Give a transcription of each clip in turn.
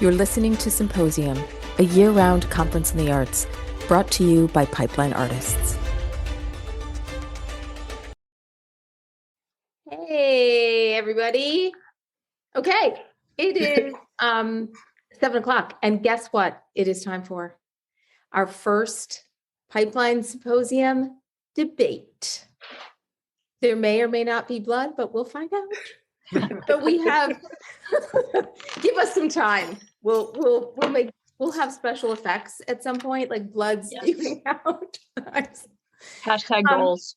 You're listening to Symposium, a year-round conference in the arts, brought to you by Pipeline Artists. Hey, everybody. Okay, it is 7 o'clock, and guess what? It is time for our first Pipeline Symposium debate. There may or may not be blood, but we'll find out. But we have, give us some time. We'll have special effects at some point, like blood spewing out. Hashtag goals.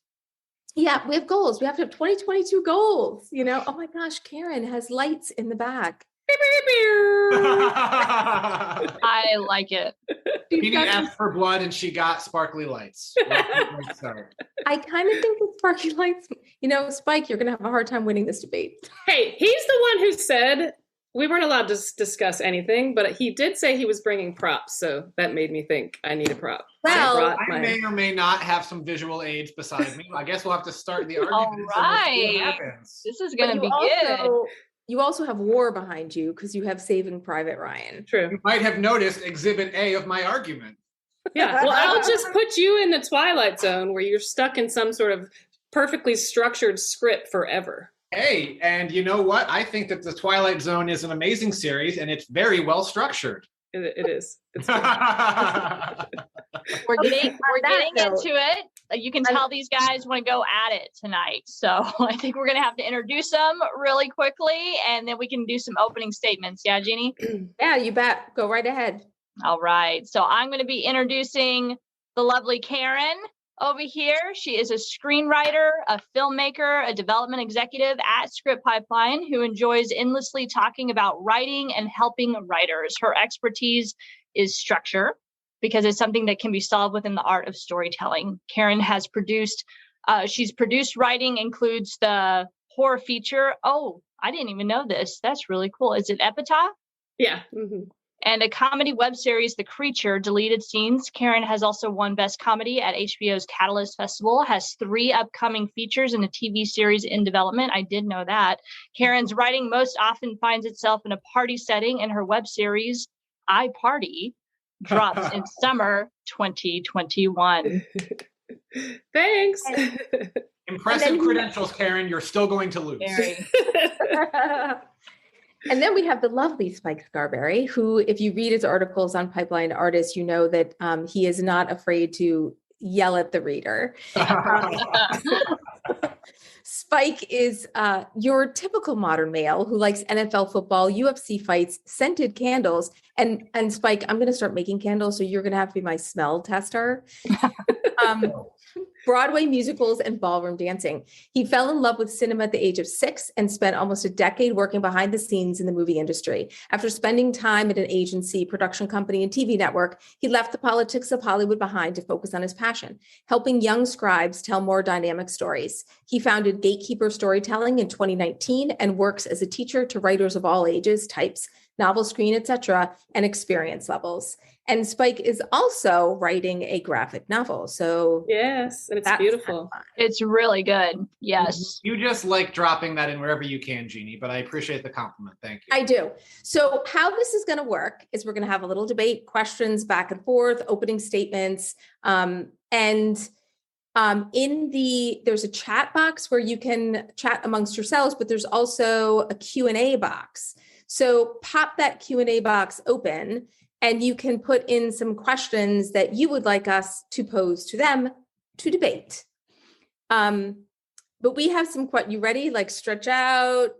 Yeah, we have goals. We have to have 2022 goals. You know, oh my gosh, Karen has lights in the back. I like it. Petey asked for blood and she got sparkly lights. I kind of think with sparkly lights, you know, Spike, you're going to have a hard time winning this debate. Hey, he's the one who said we weren't allowed to discuss anything, but he did say he was bringing props, so that made me think I need a prop. Well, I may or may not have some visual aids beside me. I guess we'll have to start the argument. All right. This is going to be good. You also have war behind you because you have Saving Private Ryan. True. You might have noticed Exhibit A of my argument. Yeah, well, I'll just put you in the Twilight Zone where you're stuck in some sort of perfectly structured script forever. Hey, and you know what? I think that the Twilight Zone is an amazing series, and it's very well structured. It is. It's we're getting into it. You can tell these guys want to go at it tonight. So I think we're going to have to introduce them really quickly, and then we can do some opening statements. Yeah, Jeannie? Yeah, you bet. Go right ahead. All right. So I'm going to be introducing the lovely Karen over here. She is a screenwriter, a filmmaker, a development executive at Script Pipeline who enjoys endlessly talking about writing and helping writers. Her expertise is structure because it's something that can be solved within the art of storytelling. Karen has she's produced writing, includes the horror feature. Oh, I didn't even know this. That's really cool. Is it Epitaph? Yeah. Mm-hmm. And a comedy web series, The Creature, Deleted Scenes. Karen has also won Best Comedy at HBO's Catalyst Festival, has 3 upcoming features and a TV series in development. I did know that. Karen's writing most often finds itself in a party setting, and her web series, I Party, drops in summer 2021. Thanks. Impressive credentials, Karen. You're still going to lose. And then we have the lovely Spike Scarberry, who, if you read his articles on Pipeline Artists, you know that he is not afraid to yell at the reader. Spike is your typical modern male who likes NFL football, UFC fights, scented candles. And Spike, I'm going to start making candles, so you're going to have to be my smell tester. Broadway musicals and ballroom dancing. He fell in love with cinema at the age of 6 and spent almost a decade working behind the scenes in the movie industry. After spending time at an agency, production company, and TV network, he left the politics of Hollywood behind to focus on his passion, helping young scribes tell more dynamic stories. He founded Gatekeeper Storytelling in 2019 and works as a teacher to writers of all ages, types, novel, screen, etc., and experience levels. And Spike is also writing a graphic novel. So yes, and it's beautiful. It's really good. Yes. You just like dropping that in wherever you can, Jeannie, but I appreciate the compliment. Thank you. I do. So how this is going to work is we're going to have a little debate, questions back and forth, opening statements. There's a chat box where you can chat amongst yourselves, but there's also a Q&A box. So pop that Q&A box open and you can put in some questions that you would like us to pose to them to debate. But we have some, you ready? Like stretch out.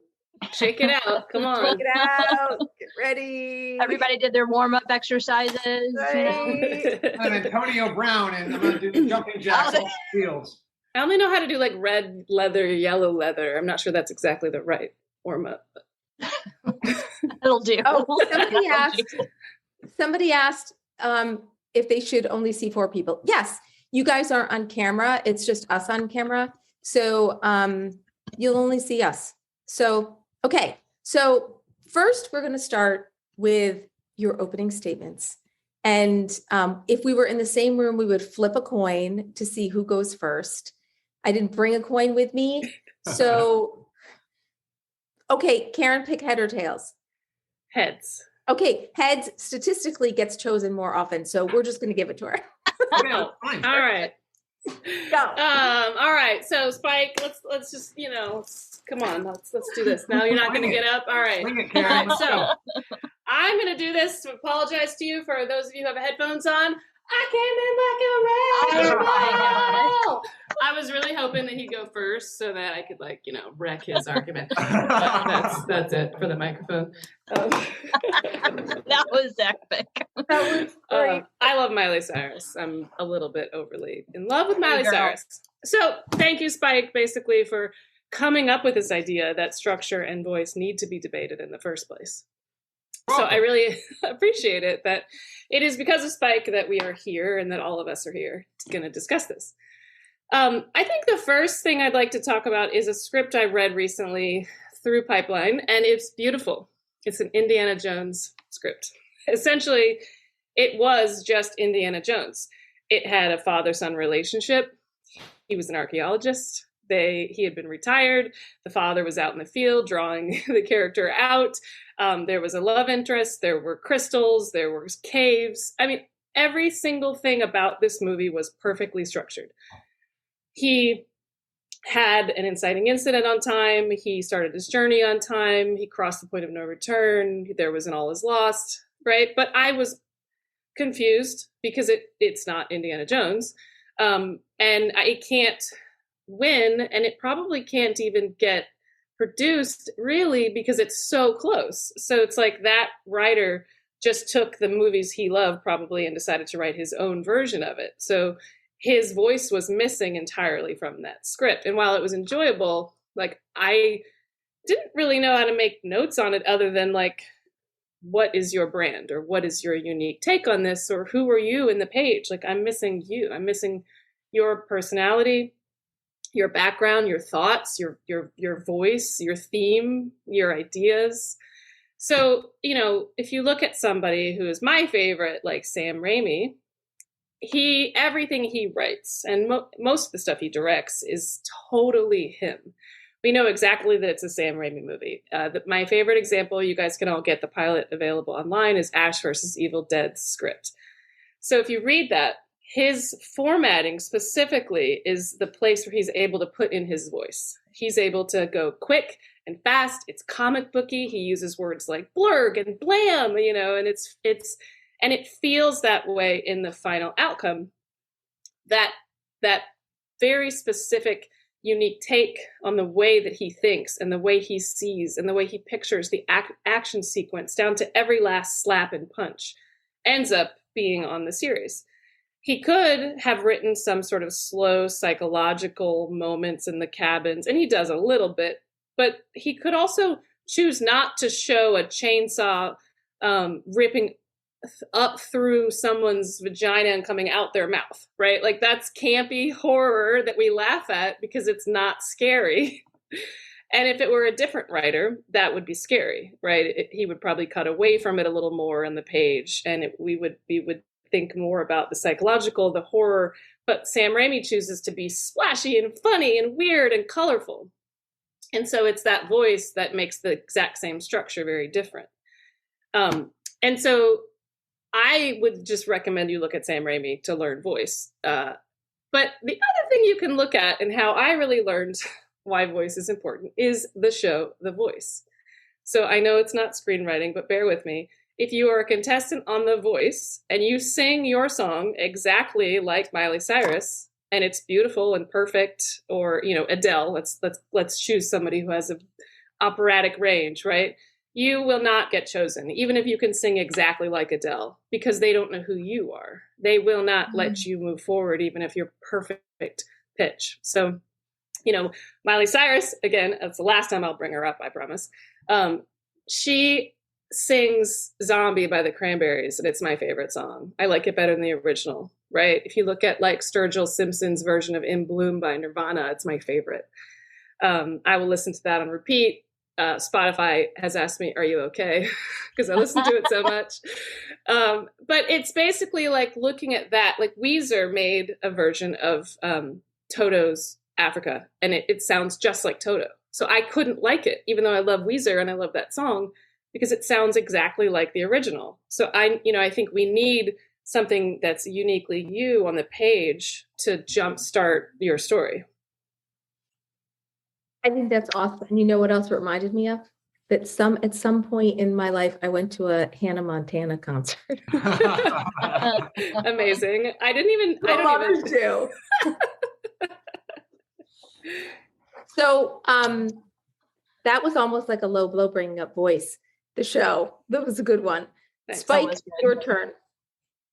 Shake it out. Come on. Shake it out. Get ready. Everybody did their warm-up exercises. Right. I'm Antonio Brown, and I'm going to do jumping jacks off the fields. I only know how to do like red leather, yellow leather. I'm not sure that's exactly the right warm-up. It'll do. Oh, somebody asked if they should only see 4 people. Yes, you guys are on camera. It's just us on camera. So you'll only see us. So, okay. So first we're going to start with your opening statements. And if we were in the same room, we would flip a coin to see who goes first. I didn't bring a coin with me. So, okay, Karen, pick head or tails. Heads. Okay, heads statistically gets chosen more often, so we're just going to give it to her. No. Fine. All right. Go. All right. So Spike, let's just, come on, let's do this. Now you're not going to get up. All right. Bring it, Karen. Let's So go. I'm going to do this to apologize to you for those of you who have headphones on. I came in like a wrecking ball. I was really hoping that he'd go first so that I could wreck his argument. That's it for the microphone. That was epic. That was great. I love Miley Cyrus. I'm a little bit overly in love with Miley Hey, girl. Cyrus. So thank you, Spike, basically for coming up with this idea that structure and voice need to be debated in the first place. So I really appreciate it that it is because of Spike that we are here and that all of us are here going to discuss this. I think the first thing I'd like to talk about is a script I read recently through Pipeline, and it's beautiful. It's an Indiana Jones script. Essentially, it was just Indiana Jones. It had a father-son relationship. He was an archaeologist. He had been retired. The father was out in the field drawing the character out. There was a love interest. There were crystals. There were caves. I mean, every single thing about this movie was perfectly structured. He had an inciting incident on time. He started his journey on time. He crossed the point of no return. There was an all is lost, right? But I was confused because it's not Indiana Jones. And it can't win, and it probably can't even get produced really because it's so close. So it's like that writer just took the movies he loved probably and decided to write his own version of it. So his voice was missing entirely from that script. And while it was enjoyable, I didn't really know how to make notes on it other than what is your brand or what is your unique take on this, or who are you in the page? I'm missing you. I'm missing your personality, your background, your thoughts, your voice, your theme, your ideas. So, if you look at somebody who is my favorite, like Sam Raimi, everything he writes and most of the stuff he directs is totally him. We know exactly that it's a Sam Raimi movie. My favorite example, you guys can all get the pilot available online, is Ash versus Evil Dead's script. So if you read that, his formatting specifically is the place where he's able to put in his voice. He's able to go quick and fast. It's comic booky. He uses words like blurg and blam, and it feels that way in the final outcome. That very specific, unique take on the way that he thinks and the way he sees and the way he pictures the action sequence down to every last slap and punch ends up being on the series. He could have written some sort of slow psychological moments in the cabins, and he does a little bit, but he could also choose not to show a chainsaw ripping up through someone's vagina and coming out their mouth, right? That's campy horror that we laugh at because it's not scary. And if it were a different writer, that would be scary, right? He would probably cut away from it a little more on the page, and we would think more about the psychological, the horror, but Sam Raimi chooses to be splashy and funny and weird and colorful. And so it's that voice that makes the exact same structure very different. And so I would just recommend you look at Sam Raimi to learn voice. But the other thing you can look at, and how I really learned why voice is important, is the show The Voice. So I know it's not screenwriting, but bear with me. If you are a contestant on The Voice and you sing your song exactly like Miley Cyrus, and it's beautiful and perfect, or Adele, let's choose somebody who has an operatic range, right? You will not get chosen, even if you can sing exactly like Adele, because they don't know who you are. They will not let you move forward, even if you're perfect pitch. So, Miley Cyrus, again, that's the last time I'll bring her up, I promise. She sings Zombie by the Cranberries, and it's my favorite song. I like it better than the original, right? If you look at Sturgill Simpson's version of In Bloom by Nirvana, it's my favorite. I will listen to that on repeat. Spotify has asked me, are you okay? Because I listen to it so much. But it's basically looking at that, Weezer made a version of Toto's Africa, and it sounds just like Toto. So I couldn't like it, even though I love Weezer and I love that song, because it sounds exactly like the original. So I think we need something that's uniquely you on the page to jumpstart your story. I think that's awesome. And you know what else it reminded me of? That at some point in my life, I went to a Hannah Montana concert. Amazing. I don't Others even do. So that was almost like a low blow bringing up voice. The show, that was a good one. Thanks. Spike, your turn.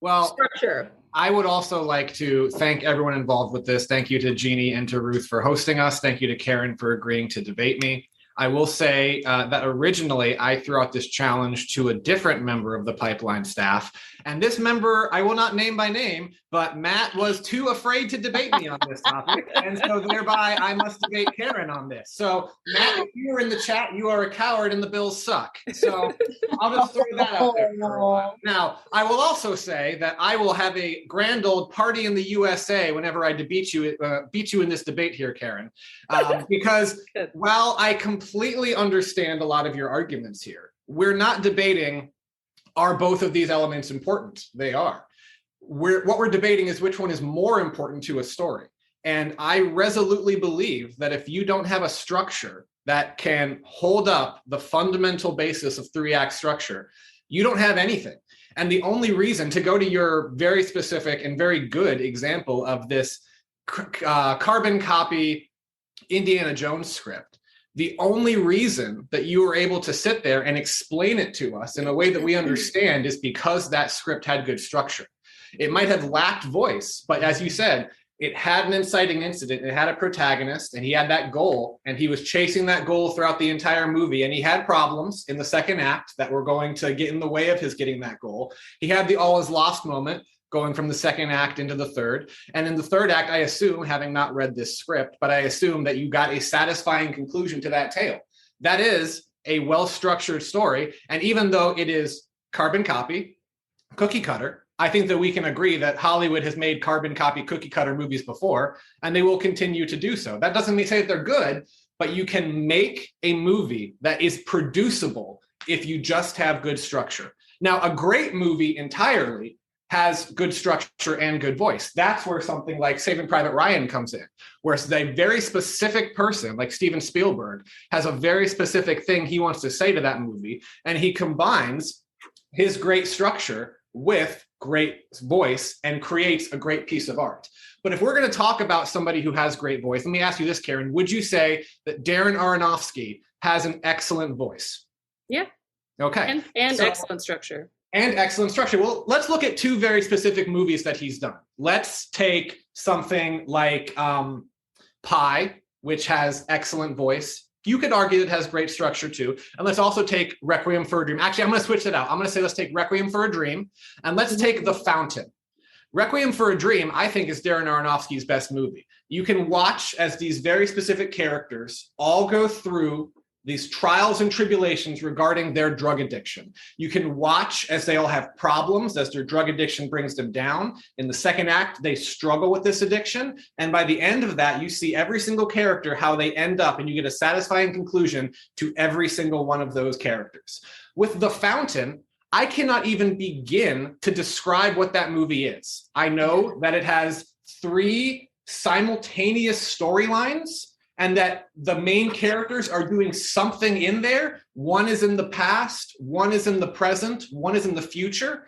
Well, Structure. I would also like to thank everyone involved with this. Thank you to Jeannie and to Ruth for hosting us. Thank you to Karen for agreeing to debate me. I will say that originally I threw out this challenge to a different member of the Pipeline staff. And this member, I will not name by name, but Matt was too afraid to debate me on this topic. And so thereby I must debate Karen on this. So Matt, if you are in the chat, you are a coward and the Bills suck. So I'll just throw that out there for a while. Now, I will also say that I will have a grand old party in the USA whenever I beat you in this debate here, Karen. Because while I completely understand a lot of your arguments here, we're not debating, are both of these elements important? They are. What we're debating is which one is more important to a story. And I resolutely believe that if you don't have a structure that can hold up the fundamental basis of 3-act structure, you don't have anything. And the only reason, to go to your very specific and very good example of this carbon copy Indiana Jones script, the only reason that you were able to sit there and explain it to us in a way that we understand is because that script had good structure. It might have lacked voice, but as you said, it had an inciting incident. It had a protagonist, and he had that goal, and he was chasing that goal throughout the entire movie. And he had problems in the second act that were going to get in the way of his getting that goal. He had the all is lost moment going from the second act into the third. And in the third act, I assume, having not read this script, but I assume that you got a satisfying conclusion to that tale. That is a well-structured story. And even though it is carbon copy, cookie cutter, I think that we can agree that Hollywood has made carbon copy cookie cutter movies before, and they will continue to do so. That doesn't mean say that they're good, but you can make a movie that is producible if you just have good structure. Now, a great movie entirely has good structure and good voice. That's where something like Saving Private Ryan comes in, where a very specific person like Steven Spielberg has a very specific thing he wants to say to that movie, and he combines his great structure with great voice and creates a great piece of art. But if we're going to talk about somebody who has great voice, let me ask you this, Karen, would you say that Darren Aronofsky has an excellent voice? Yeah. Okay. And excellent structure. And excellent structure. Well, let's look at two very specific movies that he's done. Let's take something like Pi, which has excellent voice. You could argue it has great structure too. And let's also take Requiem for a Dream. Actually, I'm going to switch that out. I'm going to say let's take Requiem for a Dream, and let's take The Fountain. Requiem for a Dream, I think, is Darren Aronofsky's best movie. You can watch as these very specific characters all go through these trials and tribulations regarding their drug addiction. You can watch as they all have problems, as their drug addiction brings them down. In the second act, they struggle with this addiction. And by the end of that, you see every single character, how they end up, and you get a satisfying conclusion to every single one of those characters. With The Fountain, I cannot even begin to describe what that movie is. I know that it has 3 simultaneous storylines, and that the main characters are doing something in there. One is in the past, one is in the present, one is in the future,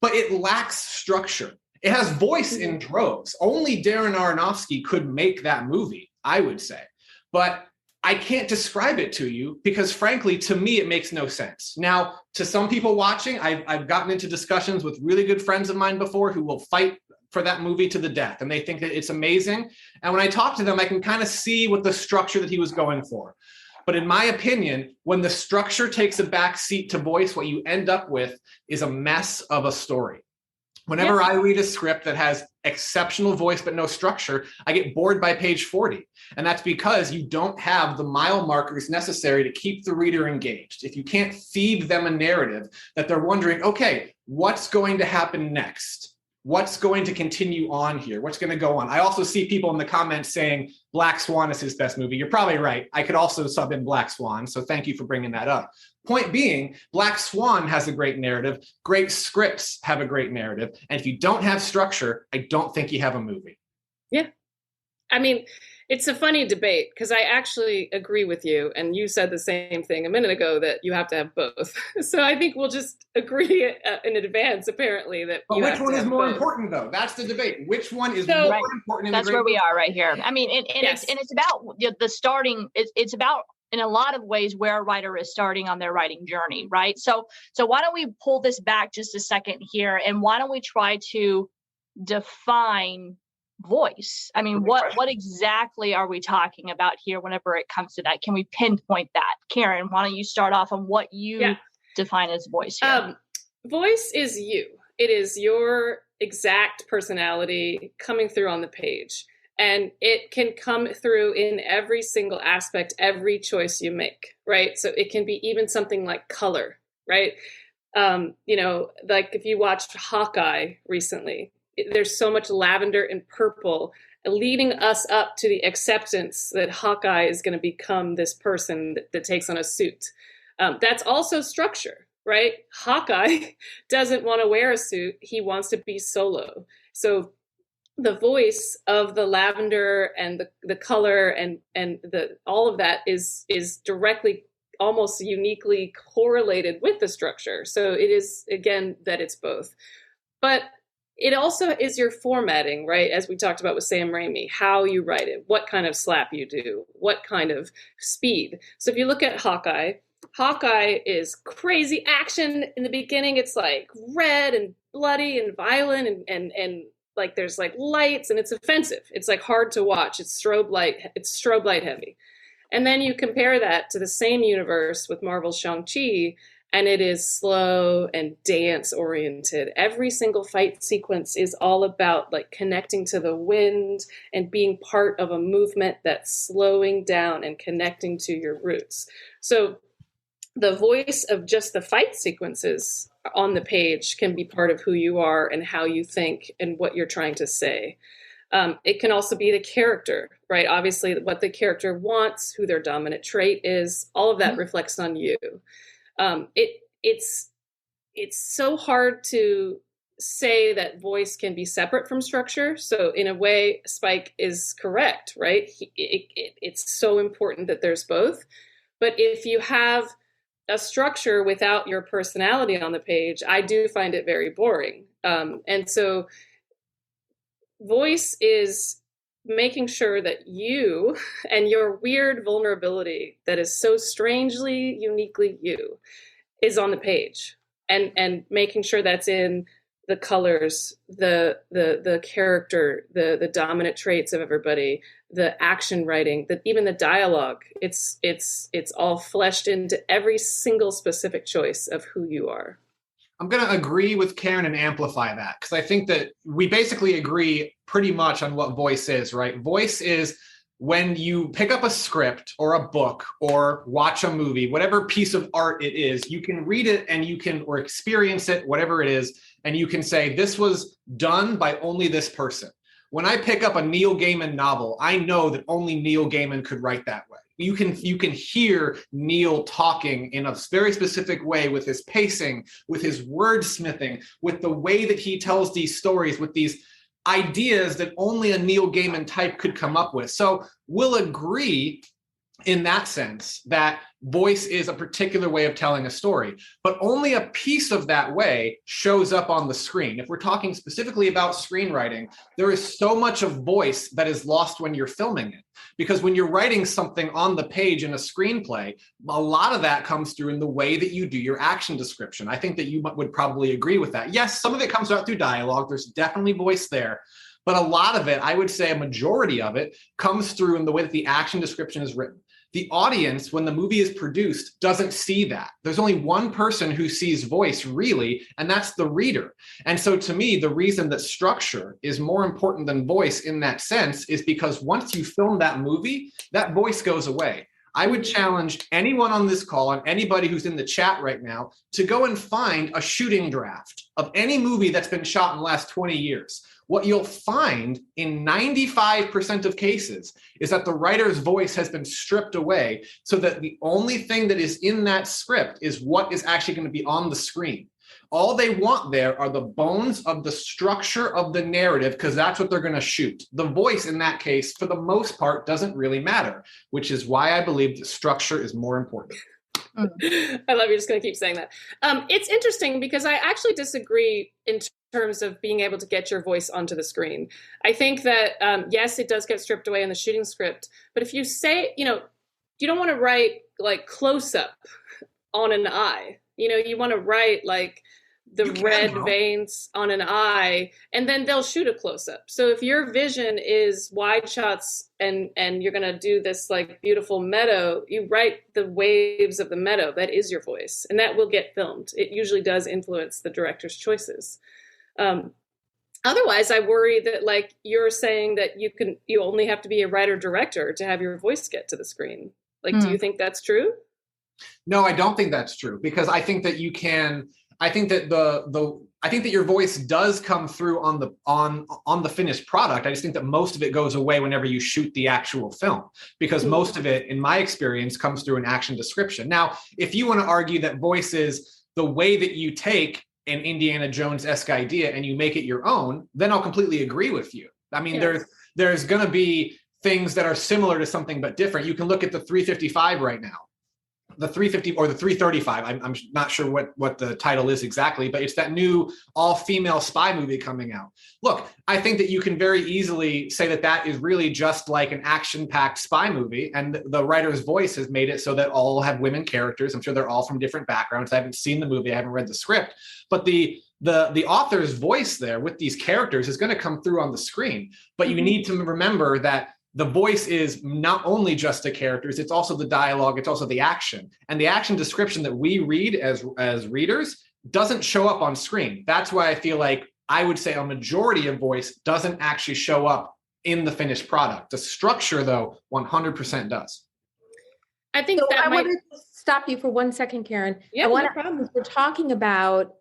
but it lacks structure. It has voice in droves. Only Darren Aronofsky could make that movie, I would say. But I can't describe it to you because, frankly, to me, it makes no sense. Now, to some people watching, I've gotten into discussions with really good friends of mine before who will fight for that movie to the death, and they think that it's amazing. And when I talk to them, I can kind of see what the structure that he was going for. But in my opinion, when the structure takes a back seat to voice, what you end up with is a mess of a story. Whenever I read a script that has exceptional voice but no structure, I get bored by page 40. And that's because you don't have the mile markers necessary to keep the reader engaged. If you can't feed them a narrative that they're wondering, okay, what's going to happen next? What's going to continue on here? What's going to go on? I also see people in the comments saying Black Swan is his best movie. You're probably right. I could also sub in Black Swan, so thank you for bringing that up. Point being, Black Swan has a great narrative. Great scripts have a great narrative. And if you don't have structure, I don't think you have a movie. Yeah. I mean, it's a funny debate because I actually agree with you. And you said the same thing a minute ago, that you have to have both. So I think we'll just agree in advance, apparently, that But you which have one to is have more both. important, though? That's the debate. Which one is So- more Right. important? In That's the where we great are right here. I mean, and Yes. it's about the starting. It's about, in a lot of ways, where a writer is starting on their writing journey, right? So why don't we pull this back just a second here, and why don't we try to define voice? I mean, what exactly are we talking about here whenever it comes to that? Can we pinpoint that? Karen, why don't you start off on what you define as voice here? Voice is you. It is your exact personality coming through on the page. And it can come through in every single aspect, every choice you make, right? So it can be even something like color, right? Like if you watched Hawkeye recently, there's so much lavender and purple leading us up to the acceptance that Hawkeye is going to become this person that takes on a suit. That's also structure, right? Hawkeye doesn't want to wear a suit. He wants to be solo. So the voice of the lavender and the color and the all of that is directly, almost uniquely correlated with the structure. So it is, again, that it's both. But it also is your formatting, right? As we talked about with Sam Raimi, how you write it, what kind of slap you do, what kind of speed. So if you look at Hawkeye is crazy action in the beginning. It's like red and bloody and violent and like there's like lights, and it's offensive. It's like hard to watch. It's strobe light heavy. And then you compare that to the same universe with Marvel's Shang-Chi, and it is slow and dance oriented. Every single fight sequence is all about like connecting to the wind and being part of a movement that's slowing down and connecting to your roots. So the voice of just the fight sequences on the page can be part of who you are and how you think and what you're trying to say. It can also be the character, right? Obviously, what the character wants, who their dominant trait is, all of that reflects on you. It's so hard to say that voice can be separate from structure. So in a way, Spike is correct, right? It's so important that there's both. But if you have a structure without your personality on the page, I do find it very boring. And so voice is making sure that you and your weird vulnerability that is so strangely, uniquely you is on the page, and making sure that's in the colors, the character, the dominant traits of everybody, the action writing, that even the dialogue, it's all fleshed into every single specific choice of who you are. I'm going to agree with Karen and amplify that, because I think that we basically agree pretty much on what voice is, right? Voice is when you pick up a script or a book or watch a movie, whatever piece of art it is, you can read it and you can, or experience it, whatever it is, and you can say, this was done by only this person. When I pick up a Neil Gaiman novel, I know that only Neil Gaiman could write that way. You can hear Neil talking in a very specific way, with his pacing, with his wordsmithing, with the way that he tells these stories, with these ideas that only a Neil Gaiman type could come up with. So we'll agree in that sense that voice is a particular way of telling a story, but only a piece of that way shows up on the screen. If we're talking specifically about screenwriting, there is so much of voice that is lost when you're filming it. Because when you're writing something on the page in a screenplay, a lot of that comes through in the way that you do your action description. I think that you would probably agree with that. Yes, some of it comes out through dialogue. There's definitely voice there. But a lot of it, I would say a majority of it, comes through in the way that the action description is written. The audience, when the movie is produced, doesn't see that. There's only one person who sees voice, really, and that's the reader. And so to me, the reason that structure is more important than voice in that sense is because once you film that movie, that voice goes away. I would challenge anyone on this call and anybody who's in the chat right now to go and find a shooting draft of any movie that's been shot in the last 20 years. What you'll find in 95% of cases is that the writer's voice has been stripped away so that the only thing that is in that script is what is actually going to be on the screen. All they want there are the bones of the structure of the narrative, because that's what they're going to shoot. The voice in that case, for the most part, doesn't really matter, which is why I believe that structure is more important. I love you're just going to keep saying that. It's interesting because I actually disagree in terms of being able to get your voice onto the screen. I think that, yes, it does get stripped away in the shooting script, but if you say, you don't want to write like close up on an eye, you want to write like the red veins on an eye, and then they'll shoot a close-up. So if your vision is wide shots and you're going to do this like beautiful meadow, you write the waves of the meadow. That is your voice, and that will get filmed. It usually does influence the director's choices. Otherwise, I worry that like you're saying that you only have to be a writer-director to have your voice get to the screen. Like, do you think that's true? No, I don't think that's true, because I think that you can. I think that I think that your voice does come through on the finished product. I just think that most of it goes away whenever you shoot the actual film, because most of it, in my experience, comes through an action description. Now, if you want to argue that voice is the way that you take an Indiana Jones-esque idea and you make it your own, then I'll completely agree with you. I mean, yes. There's going to be things that are similar to something but different. You can look at the 355 right now. The 350 or the 335, I'm not sure what the title is exactly, but it's that new all-female spy movie coming out. Look, I think that you can very easily say that that is really just like an action-packed spy movie, and the writer's voice has made it so that all have women characters. I'm sure they're all from different backgrounds. I haven't seen the movie, I haven't read the script, but the author's voice there with these characters is going to come through on the screen. But you need to remember that the voice is not only just the characters, it's also the dialogue, it's also the action. And the action description that we read as readers doesn't show up on screen. That's why I feel like I would say a majority of voice doesn't actually show up in the finished product. The structure, though, 100% does. I think I want to stop you for 1 second, Karen. Yeah, no problem. We're talking about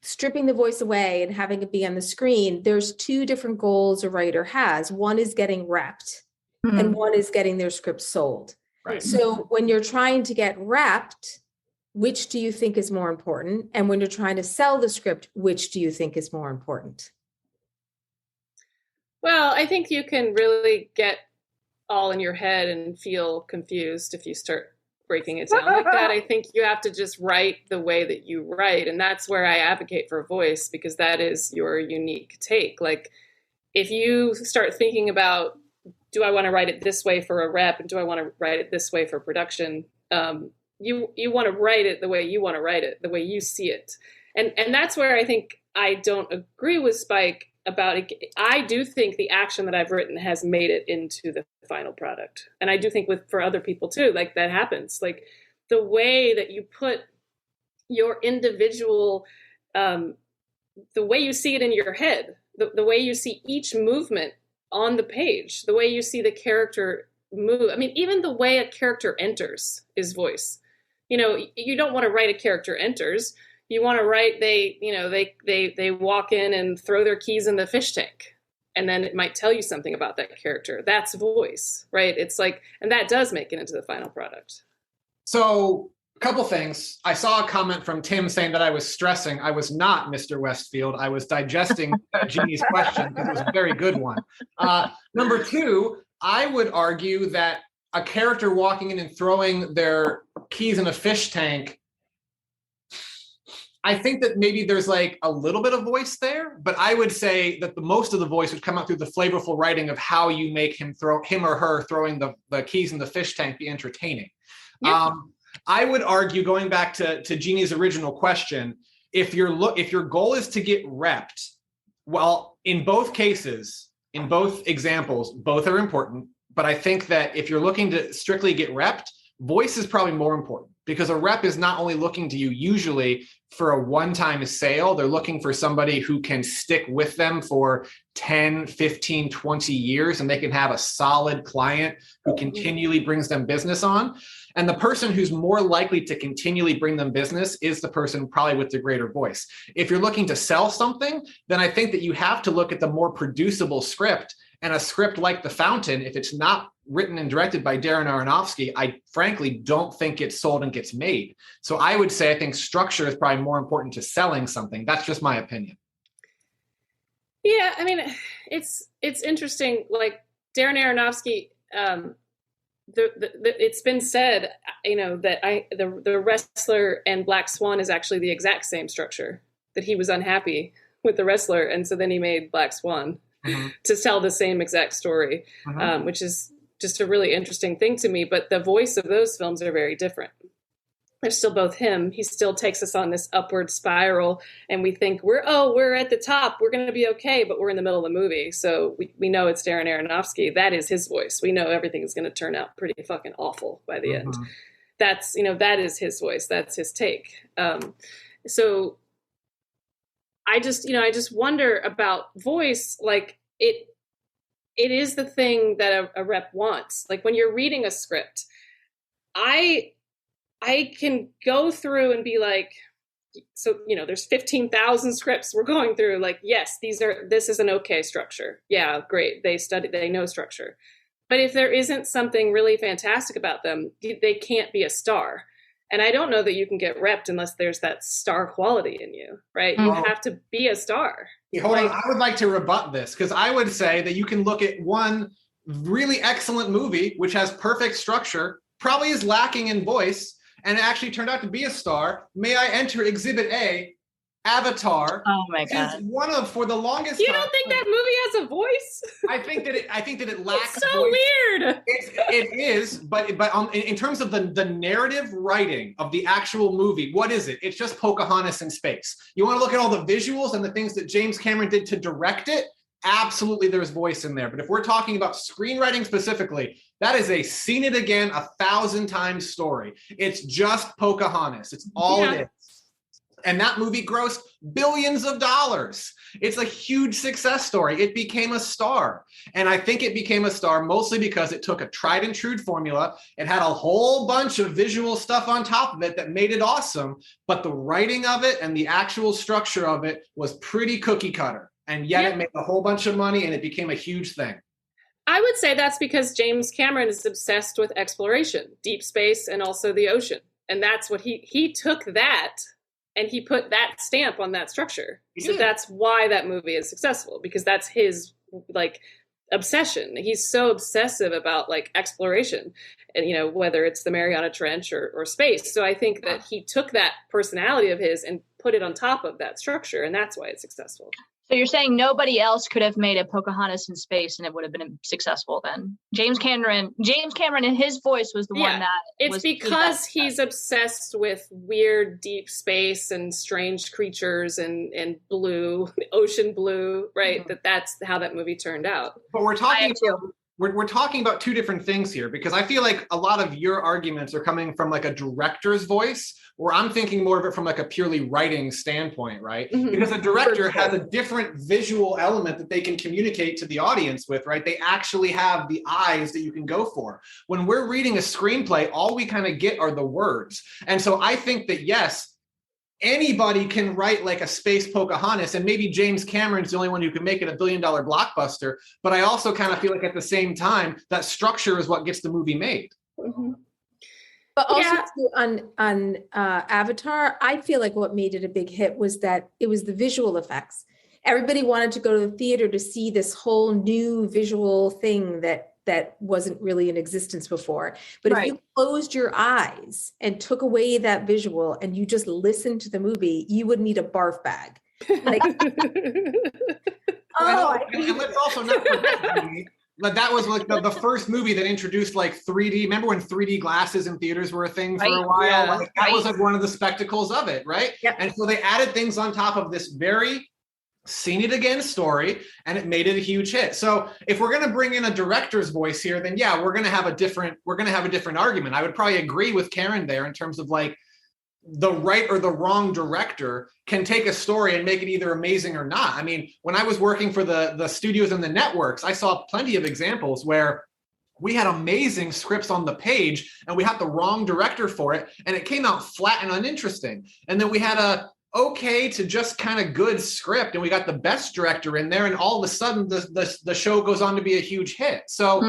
stripping the voice away and having it be on the screen. There's two different goals a writer has. One is getting repped, and one is getting their script sold. Right. So when you're trying to get repped, which do you think is more important? And when you're trying to sell the script, which do you think is more important? Well, I think you can really get all in your head and feel confused if you start breaking it down like that. I think you have to just write the way that you write. And that's where I advocate for voice, because that is your unique take. Like, if you start thinking about, do I want to write it this way for a rep, and do I want to write it this way for production? You want to write it the way you want to write it, the way you see it. And that's where I think I don't agree with Spike about it. I do think the action that I've written has made it into the final product. And I do think for other people too, like that happens. Like the way that you put your individual, the way you see it in your head, the way you see each movement on the page, the way you see the character move. I mean, even the way a character enters is voice. You don't want to write a character enters. You want to write they walk in and throw their keys in the fish tank, and then it might tell you something about that character. That's voice, right? It's like, and that does make it into the final product. So a couple things. I saw a comment from Tim saying that I was stressing. I was not, Mr. Westfield. I was digesting Jeannie's question because it was a very good one. Number two, I would argue that a character walking in and throwing their keys in a fish tank, I think that maybe there's like a little bit of voice there, but I would say that the most of the voice would come out through the flavorful writing of how you make him or her throwing the keys in the fish tank be entertaining. Yeah. I would argue, going back to Jeannie's original question, if your goal is to get repped, well, in both cases, in both examples, both are important. But I think that if you're looking to strictly get repped, voice is probably more important. because a rep is not only looking to you usually for a one-time sale, they're looking for somebody who can stick with them for 10, 15, 20 years, and they can have a solid client who continually brings them business on. And the person who's more likely to continually bring them business is the person probably with the greater voice. If you're looking to sell something, then I think that you have to look at the more producible script, and a script like The Fountain, if it's not written and directed by Darren Aronofsky, I frankly don't think it's sold and gets made. So I would say I think structure is probably more important to selling something. That's just my opinion. Yeah, I mean, it's interesting. Like Darren Aronofsky, it's been said, that the Wrestler and Black Swan is actually the exact same structure. That he was unhappy with the Wrestler, and so then he made Black Swan to tell the same exact story, which is just a really interesting thing to me. But the voice of those films are very different. They're still both him. He still takes us on this upward spiral, and we think we're at the top, we're going to be okay, but we're in the middle of the movie. So we know it's Darren Aronofsky. That is his voice. We know everything is going to turn out pretty fucking awful by the end. That's, that is his voice. That's his take. So I just wonder about voice. Like it is the thing that a rep wants. Like when you're reading a script, I can go through and be like, so, there's 15,000 scripts we're going through. Like, yes, this is an okay structure. Yeah, great. They know structure. But if there isn't something really fantastic about them, they can't be a star. And I don't know that you can get repped unless there's that star quality in you, right? You have to be a star. Hold on. I would like to rebut this, because I would say that you can look at one really excellent movie, which has perfect structure, probably is lacking in voice, and it actually turned out to be a star. May I enter Exhibit A? Avatar. Oh my God! Is one of, for the longest You time. don't think that movie has a voice? I think that it lacks. It's so voice. weird. It is, but in terms of the narrative writing of the actual movie, what is it? It's just Pocahontas in space. You want to look at all the visuals and the things that James Cameron did to direct it? Absolutely, there's voice in there. But if we're talking about screenwriting specifically, that is a seen it again 1,000 times story. It's just Pocahontas. It's all it is. And that movie grossed billions of dollars. It's a huge success story. It became a star. And I think it became a star mostly because it took a tried and true formula. It had a whole bunch of visual stuff on top of it that made it awesome. But the writing of it and the actual structure of it was pretty cookie cutter. And yet it made a whole bunch of money and it became a huge thing. I would say that's because James Cameron is obsessed with exploration, deep space, and also the ocean. And that's what he took that and he put that stamp on that structure. So that's why that movie is successful, because that's his obsession. He's so obsessive about exploration and, whether it's the Mariana Trench or space. So I think that he took that personality of his and put it on top of that structure. And that's why it's successful. So you're saying nobody else could have made a Pocahontas in space and it would have been successful then? James Cameron in his voice was the one that it's because he's obsessed with weird deep space and strange creatures and blue, ocean blue, right? That's how that movie turned out. But we're talking about two different things here, because I feel like a lot of your arguments are coming from a director's voice, or I'm thinking more of it from a purely writing standpoint, right? Because a director has a different visual element that they can communicate to the audience with, right? They actually have the eyes that you can go for. When we're reading a screenplay, all we kind of get are the words. And so I think that, yes, anybody can write a space Pocahontas, and maybe James Cameron's the only one who can make it $1 billion blockbuster. But I also kind of feel like at the same time, that structure is what gets the movie made. But also on Avatar, I feel like what made it a big hit was that it was the visual effects. Everybody wanted to go to the theater to see this whole new visual thing that wasn't really in existence before. But if you closed your eyes and took away that visual and you just listened to the movie, you would need a barf bag. And let's also not forget, that was the first movie that introduced 3D. Remember when 3D glasses in theaters were a thing for a while? That was one of the spectacles of it, right? Yep. And so they added things on top of this very Seen It Again story, and it made it a huge hit. So if we're going to bring in a director's voice here, then yeah, we're going to have a different argument. I would probably agree with Karen there in terms of like the right or the wrong director can take a story and make it either amazing or not. I mean, when I was working for the studios and the networks, I saw plenty of examples where we had amazing scripts on the page and we had the wrong director for it, and it came out flat and uninteresting. And then we had a okay to just kind of good script, and we got the best director in there, and all of a sudden the show goes on to be a huge hit. So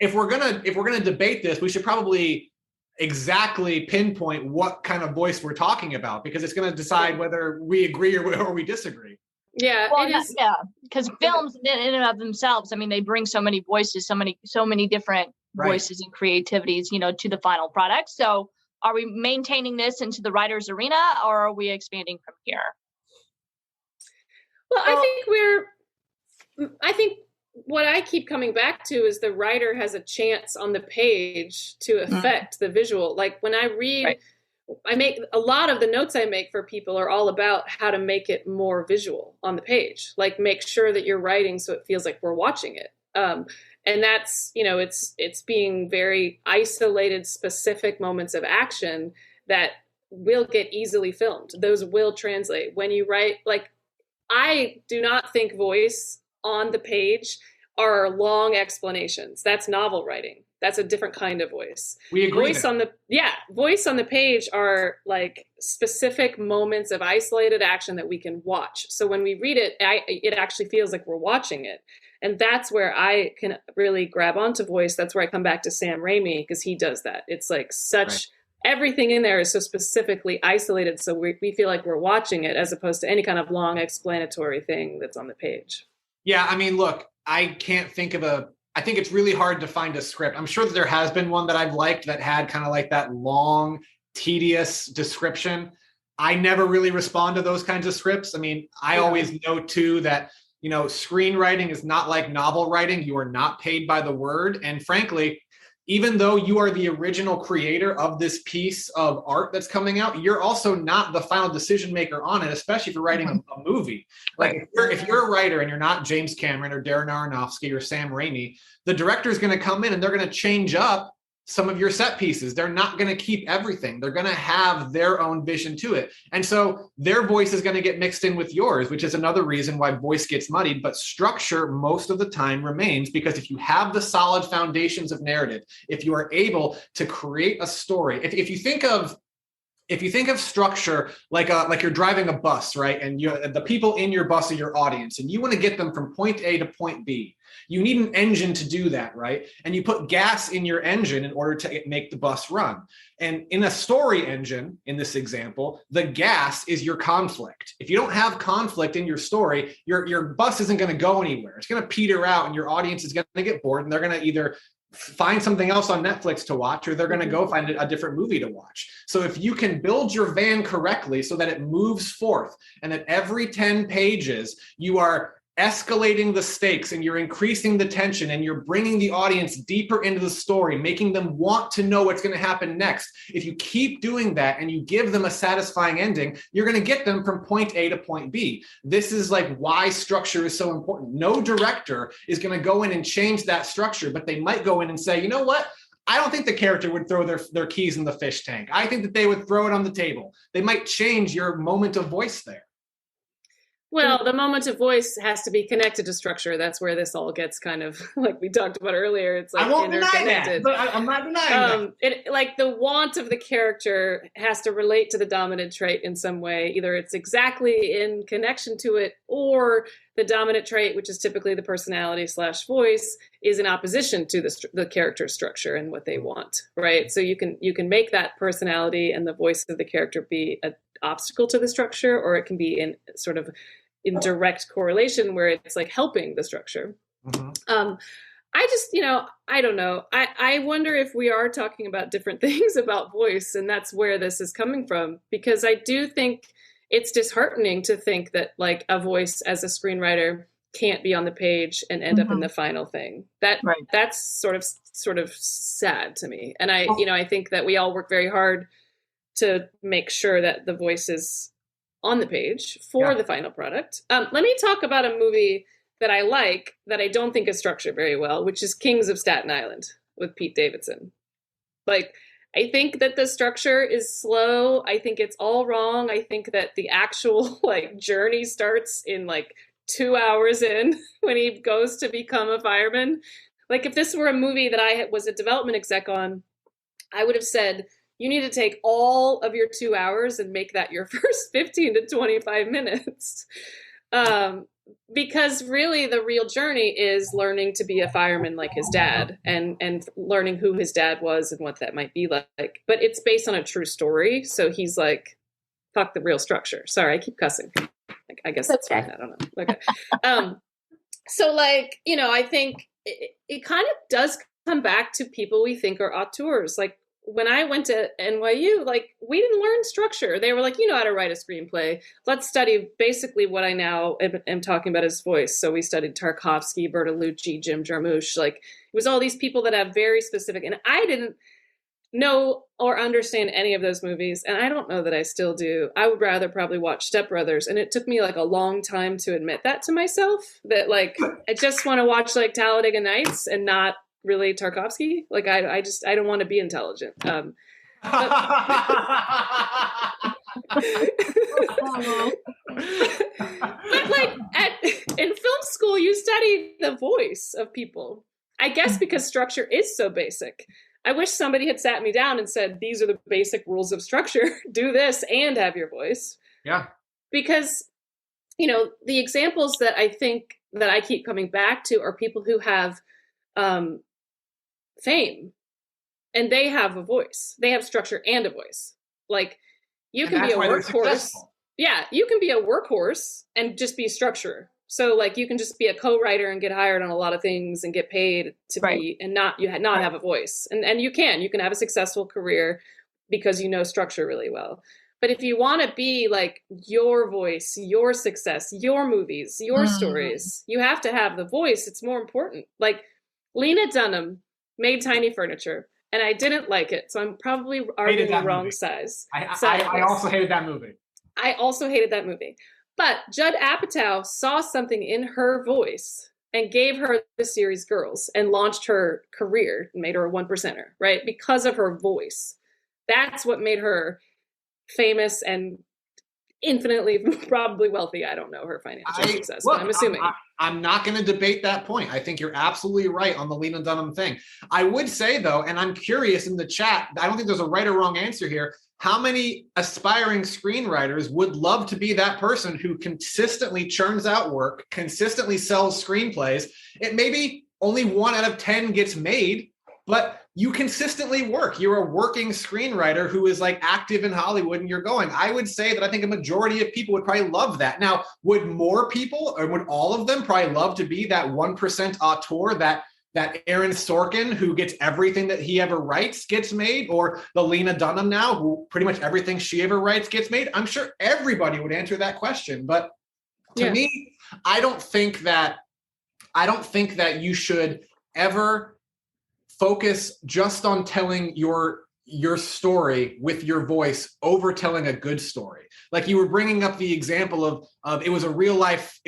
if we're gonna debate this, we should probably exactly pinpoint what kind of voice we're talking about, because it's going to decide whether we agree or we disagree. Yeah, well, yeah, because films in and of themselves, I mean, they bring so many voices, so many different voices and creativities, to the final product. So are we maintaining this into the writer's arena, or are we expanding from here? Well, I think what I keep coming back to is the writer has a chance on the page to affect the visual. Like when I read, I make a lot of the notes I make for people are all about how to make it more visual on the page, like make sure that you're writing so it feels like we're watching it. And that's, it's being very isolated, specific moments of action that will get easily filmed. Those will translate. When you write, like, I do not think voice on the page are long explanations. That's novel writing. That's a different kind of voice. We agree. Voice on the page are like specific moments of isolated action that we can watch. So when we read it, it actually feels like we're watching it. And that's where I can really grab onto voice. That's where I come back to Sam Raimi, because he does that. It's like everything in there is so specifically isolated. So we feel like we're watching it, as opposed to any kind of long explanatory thing that's on the page. Yeah. I mean, look, I can't think of I think it's really hard to find a script. I'm sure that there has been one that I've liked that had kind of like that long, tedious description. I never really respond to those kinds of scripts. I mean, I always know too that, screenwriting is not like novel writing. You are not paid by the word. And frankly, even though you are the original creator of this piece of art that's coming out, you're also not the final decision maker on it, especially if you're writing a movie. Like if you're a writer and you're not James Cameron or Darren Aronofsky or Sam Raimi, the director is going to come in and they're going to change up some of your set pieces. They're not going to keep everything. They're going to have their own vision to it. And so their voice is going to get mixed in with yours, which is another reason why voice gets muddied, but structure most of the time remains, because if you have the solid foundations of narrative, if you are able to create a story, if you think of structure like you're driving a bus, right? And the people in your bus are your audience, and you want to get them from point A to point B. You need an engine to do that, right? And you put gas in your engine in order to make the bus run. And in a story engine, in this example, the gas is your conflict. If you don't have conflict in your story, your bus isn't going to go anywhere. It's going to peter out, and your audience is going to get bored, and they're going to either find something else on Netflix to watch, or they're going to go find a different movie to watch. So if you can build your van correctly so that it moves forth, and that every 10 pages you are escalating the stakes and you're increasing the tension and you're bringing the audience deeper into the story, making them want to know what's going to happen next. If you keep doing that and you give them a satisfying ending, you're going to get them from point A to point B. This is like why structure is so important. No director is going to go in and change that structure, but they might go in and say, you know what? I don't think the character would throw their keys in the fish tank. I think that they would throw it on the table. They might change your moment of voice there. Well, the moment of voice has to be connected to structure. That's where this all gets kind of, like we talked about earlier, it's like I won't interconnected. Deny that, but I'm not denying that. Like the want of the character has to relate to the dominant trait in some way. Either it's exactly in connection to it, or the dominant trait, which is typically the personality / voice, is in opposition to the character structure and what they want, right? So you can make that personality and the voice of the character be an obstacle to the structure, or it can be in sort of in direct correlation where it's like helping the structure. Mm-hmm. I just, I don't know. I wonder if we are talking about different things about voice, and that's where this is coming from, because I do think it's disheartening to think that like a voice as a screenwriter can't be on the page and end up in the final thing. That's sort of sad to me. And I think that we all work very hard to make sure that the voice is on the page for the final product. Let me talk about a movie that I like that I don't think is structured very well, which is Kings of Staten Island with Pete Davidson. Like, I think that the structure is slow. I think it's all wrong. I think that the actual like journey starts in like 2 hours in when he goes to become a fireman. Like, if this were a movie that I was a development exec on, I would have said, you need to take all of your 2 hours and make that your first 15 to 25 minutes. Because really the real journey is learning to be a fireman like his dad and learning who his dad was and what that might be like. But it's based on a true story. So he's like, fuck the real structure. Sorry, I keep cussing. Like, I guess that's fine. I don't know. Okay. So like, you know, I think it kind of does come back to people we think are auteurs. Like, when I went to NYU, like, we didn't learn structure. They were like, you know how to write a screenplay. Let's study basically what I now am talking about as voice. So we studied Tarkovsky, Bertolucci, Jim Jarmusch. Like, it was all these people that have very specific, and I didn't know or understand any of those movies. And I don't know that I still do. I would rather probably watch Step Brothers. And it took me like a long time to admit that to myself, that like, I just want to watch like Talladega Nights and not really Tarkovsky. Like, I don't want to be intelligent. But like in film school, you study the voice of people. I guess because structure is so basic. I wish somebody had sat me down and said, these are the basic rules of structure. Do this and have your voice. Yeah. Because, you know, the examples that I think that I keep coming back to are people who have fame and they have a voice. They have structure and a voice. Like, you can be a workhorse. Yeah, you can be a workhorse and just be structure. So like, you can just be a co-writer and get hired on a lot of things and get paid to be, and not have a voice. And you can have a successful career because you know structure really well. But if you want to be like your voice, your success, your movies, your stories, you have to have the voice. It's more important. Like, Lena Dunham made Tiny Furniture and I didn't like it. So I'm probably arguing the wrong size. I also hated that movie. I also hated that movie. But Judd Apatow saw something in her voice and gave her the series Girls and launched her career and made her a 1%er, right? Because of her voice. That's what made her famous and infinitely probably wealthy. I don't know her financial success, but I'm assuming. I'm not going to debate that point. I think you're absolutely right on the Lena Dunham thing. I would say, though, and I'm curious in the chat, I don't think there's a right or wrong answer here. How many aspiring screenwriters would love to be that person who consistently churns out work, consistently sells screenplays? It maybe only 1 out of 10 gets made, but you consistently work. You're a working screenwriter who is like active in Hollywood and you're going. I would say that I think a majority of people would probably love that. Now, would more people, or would all of them probably love to be that 1% auteur, that Aaron Sorkin who gets everything that he ever writes gets made, or the Lena Dunham now who pretty much everything she ever writes gets made? I'm sure everybody would answer that question. But to me, I don't think that you should ever focus just on telling your story with your voice over telling a good story. Like, you were bringing up the example of it was a real life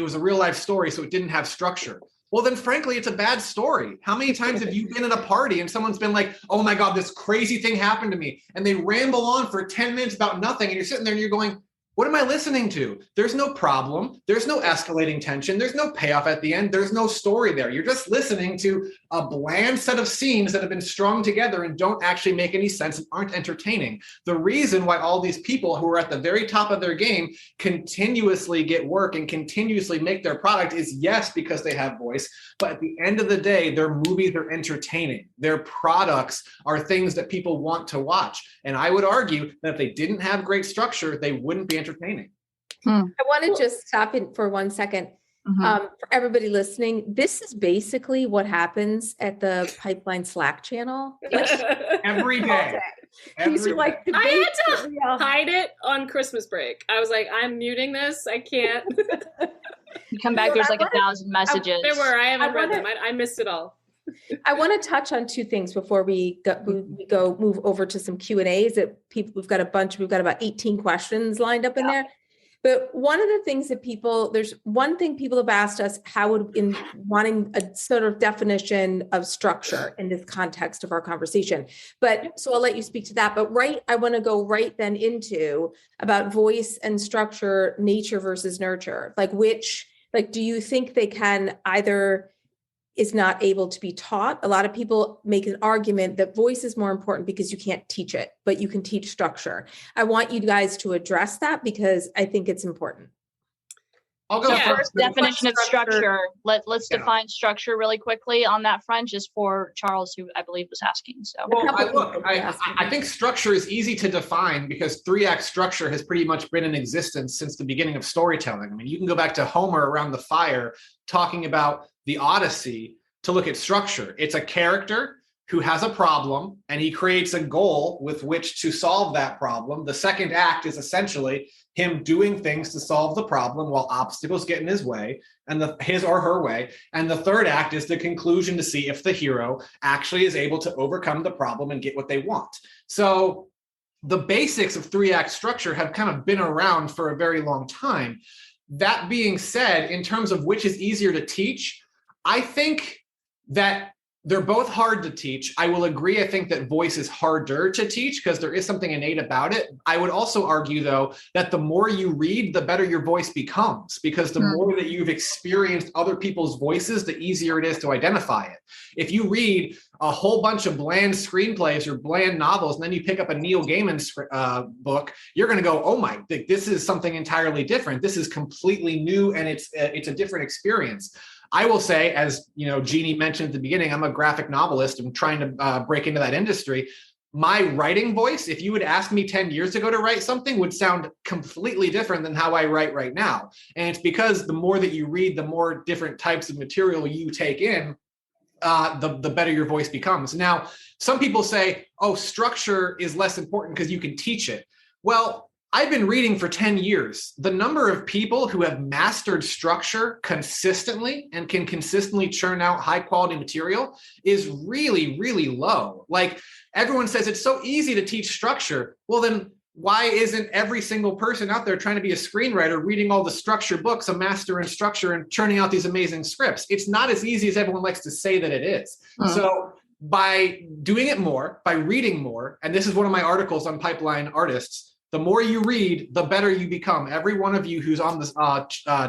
story, so it didn't have structure. Well, then frankly, it's a bad story. How many times have you been at a party and someone's been like, oh my God, this crazy thing happened to me, and they ramble on for 10 minutes about nothing, and you're sitting there and you're going, what am I listening to? There's no problem. There's no escalating tension. There's no payoff at the end. There's no story there. You're just listening to a bland set of scenes that have been strung together and don't actually make any sense and aren't entertaining. The reason why all these people who are at the very top of their game continuously get work and continuously make their product is, yes, because they have voice. But at the end of the day, their movies are entertaining. Their products are things that people want to watch. And I would argue that if they didn't have great structure, they wouldn't be entertaining. I want to just stop in for 1 second. For everybody listening, this is basically what happens at the Pipeline Slack channel. Every day. These are like I had to hide it on Christmas break. I was like, I'm muting this. I can't. You come back, there's like 1,000 messages. There were. I haven't read them. I missed it all. I want to touch on 2 things before we move over to some Q&As that people, we've got about 18 questions lined up in there. But one of the things that there's one thing people have asked us, how would, in wanting a sort of definition of structure in this context of our conversation. But so I'll let you speak to that. But I want to go right then into about voice and structure, nature versus nurture. Do you think they can either is not able to be taught? A lot of people make an argument that voice is more important because you can't teach it, but you can teach structure. I want you guys to address that because I think it's important. I'll go first. Definition of structure. Let's define structure really quickly on that front, just for Charles, who I believe was asking. So, I think structure is easy to define because 3-act structure has pretty much been in existence since the beginning of storytelling. I mean, you can go back to Homer around the fire talking about the Odyssey to look at structure. It's a character who has a problem and he creates a goal with which to solve that problem. The second act is essentially him doing things to solve the problem while obstacles get in his way and his or her way. And the third act is the conclusion to see if the hero actually is able to overcome the problem and get what they want. So the basics of 3-act structure have kind of been around for a very long time. That being said, in terms of which is easier to teach, I think that they're both hard to teach. I will agree. I think that voice is harder to teach because there is something innate about it. I would also argue, though, that the more you read, the better your voice becomes, because the more that you've experienced other people's voices, the easier it is to identify it. If you read a whole bunch of bland screenplays or bland novels, and then you pick up a Neil Gaiman book, you're going to go, oh my, this is something entirely different. This is completely new, and it's a different experience. I will say, as Jeannie mentioned at the beginning, I'm a graphic novelist. I'm trying to break into that industry. My writing voice, if you would ask me 10 years ago to write something, would sound completely different than how I write right now. And it's because the more that you read, the more different types of material you take in, the better your voice becomes. Now, some people say, oh, structure is less important because you can teach it. Well, I've been reading for 10 years. The number of people who have mastered structure consistently and can consistently churn out high quality material is really, really low. Like, everyone says it's so easy to teach structure. Well, then why isn't every single person out there trying to be a screenwriter reading all the structure books, a master in structure, and churning out these amazing scripts? It's not as easy as everyone likes to say that it is. So by doing it more, by reading more, and this is one of my articles on Pipeline Artists, the more you read, the better you become. Every one of you who's on this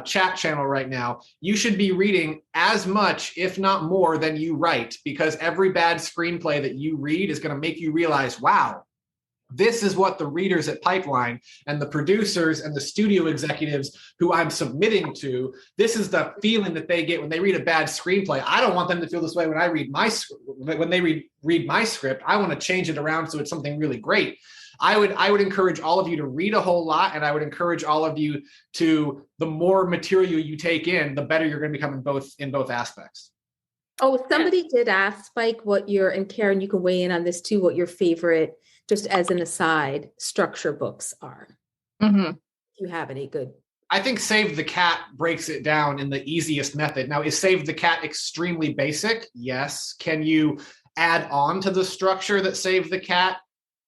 chat channel right now, you should be reading as much, if not more, than you write, because every bad screenplay that you read is going to make you realize, wow, this is what the readers at Pipeline and the producers and the studio executives who I'm submitting to, this is the feeling that they get when they read a bad screenplay. I don't want them to feel this way when I read when they read my script. I want to change it around so it's something really great. I would encourage all of you to read a whole lot, and I would encourage all of you to, the more material you take in, the better you're going to become in both aspects. Oh, somebody did ask, Spike, and Karen, you can weigh in on this too, what your favorite, just as an aside, structure books are. If you have any good. I think Save the Cat breaks it down in the easiest method. Now, is Save the Cat extremely basic? Yes. Can you add on to the structure that Save the Cat